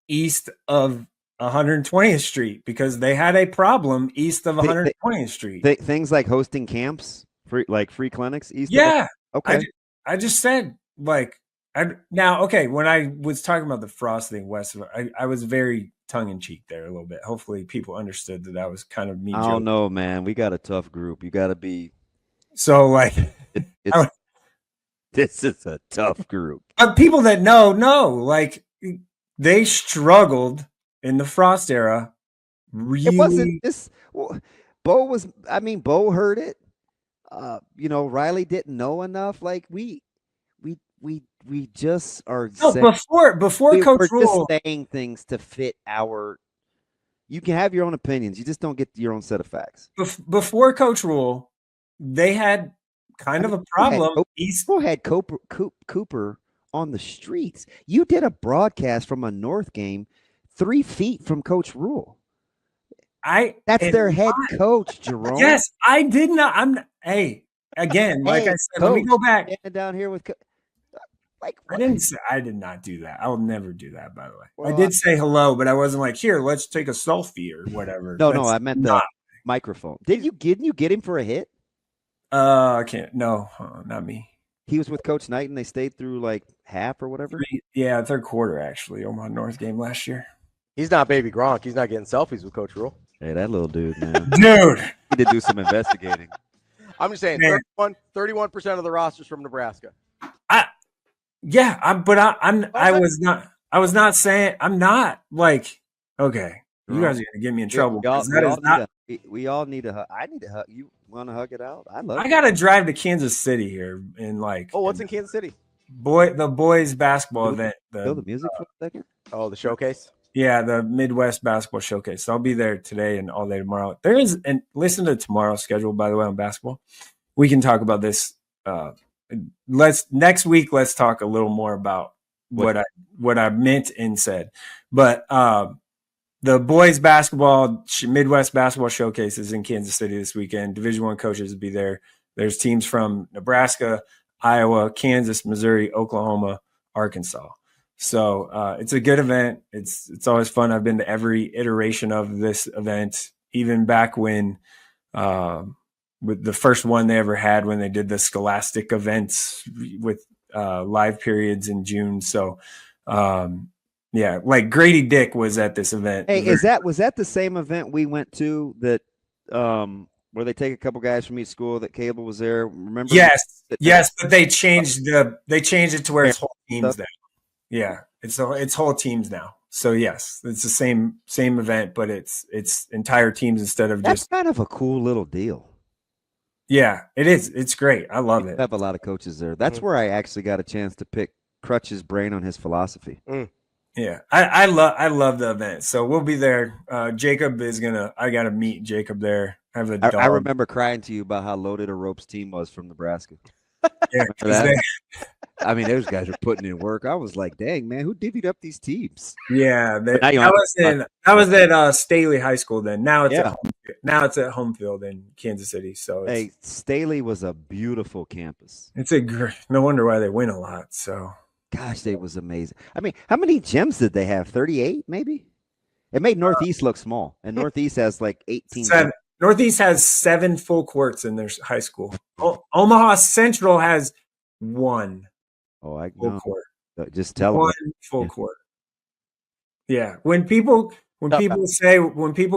east of 120th Street because they had a problem east of 120th Street. Things like hosting camps, free clinics east. Yeah. Okay. I just said when I was talking about the Frost thing west of I was very tongue in cheek there a little bit. Hopefully people understood that was kind of me. I don't know, man. We got a tough group. You got to be. So like, this is a tough group. People that know, like they struggled in the Frost era. Really, it wasn't this. Bo heard it. Riley didn't know enough. Like we just are. Before Coach Rule just saying things to fit our. You can have your own opinions. You just don't get your own set of facts. Before Coach Rule, they had kind of a problem. Eastboro had Cooper on the streets. You did a broadcast from a North game 3 feet from Coach Rule. That's their head coach, Jerome. Yes, I did not. Hey, again, like I said, let me go back down here with. I did not do that. I will never do that. By the way, well, I did say hello, but I wasn't like, here, let's take a selfie or whatever. No, I meant the microphone. Didn't you get him for a hit? I can't. No, not me. He was with Coach Knight, and they stayed through like half or whatever. Yeah, third quarter actually. Omaha North game last year. He's not baby Gronk. He's not getting selfies with Coach Rule. Hey, that little dude, man. Dude. He did do some investigating. I'm just saying, 31% of the rosters from Nebraska. I was not saying, I'm not like, okay, you guys are going to get me in trouble. We all need a hug. I need a hug. You want to hug it out? I got to drive to Kansas City here in like. Oh, what's in Kansas City? The boys basketball event. Feel the music for a second? Oh, the showcase? Yeah, the Midwest Basketball Showcase. So I'll be there today and all day tomorrow. And listen to tomorrow's schedule, by the way, on basketball. We can talk about this. Next week. Let's talk a little more about what I meant and said. But the boys basketball Midwest Basketball Showcase is in Kansas City this weekend. Division I coaches will be there. There's teams from Nebraska, Iowa, Kansas, Missouri, Oklahoma, Arkansas. So it's a good event. It's always fun. I've been to every iteration of this event, even back when with the first one they ever had when they did the Scholastic events with live periods in June. So like Grady Dick was at this event. Hey, was that the same event we went to that where they take a couple guys from each school that Cable was there? Remember? Yes, but they changed it to where it's whole teams there. Yeah, it's whole teams now. So yes, it's the same event, but it's entire teams instead of That's just. kind of a cool little deal. Yeah, it is. It's great. I love it. I have a lot of coaches there. That's where I actually got a chance to pick Crutch's brain on his philosophy. Yeah, I love the event. So we'll be there. Jacob is I got to meet Jacob there. I have a dog. I remember crying to you about how loaded a ropes team was from Nebraska. Yeah, I mean, those guys are putting in work. I was like, dang, man, who divvied up these teams? Yeah, I was at Staley High School then. Now it's at home field in Kansas City. So Staley was a beautiful campus. It's no wonder why they win a lot. So gosh, it was amazing. I mean, how many gyms did they have? 38 maybe? It made Northeast look small, and Northeast has like 18. Northeast has 7 full courts in their high school. Omaha Central has 1. Oh, I full know. Court. Just tell one them. Full court. Yeah, when people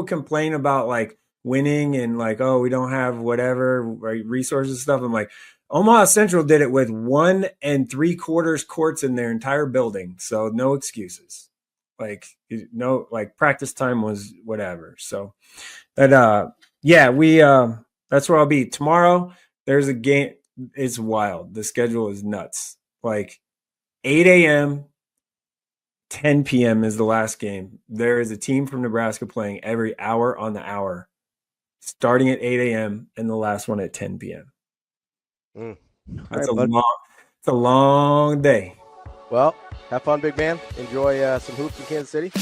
complain about like winning and like, oh, we don't have whatever resources and stuff, I'm like, Omaha Central did it with 1 3/4 courts in their entire building, so no excuses. Like practice time was whatever. So that that's where I'll be tomorrow. There's a game. It's wild. The schedule is nuts. Like 8 a.m., 10 p.m. is the last game. There is a team from Nebraska playing every hour on the hour, starting at 8 a.m. and the last one at 10 p.m. That's it's a long day. Well, have fun, big man. Enjoy some hoops in Kansas City.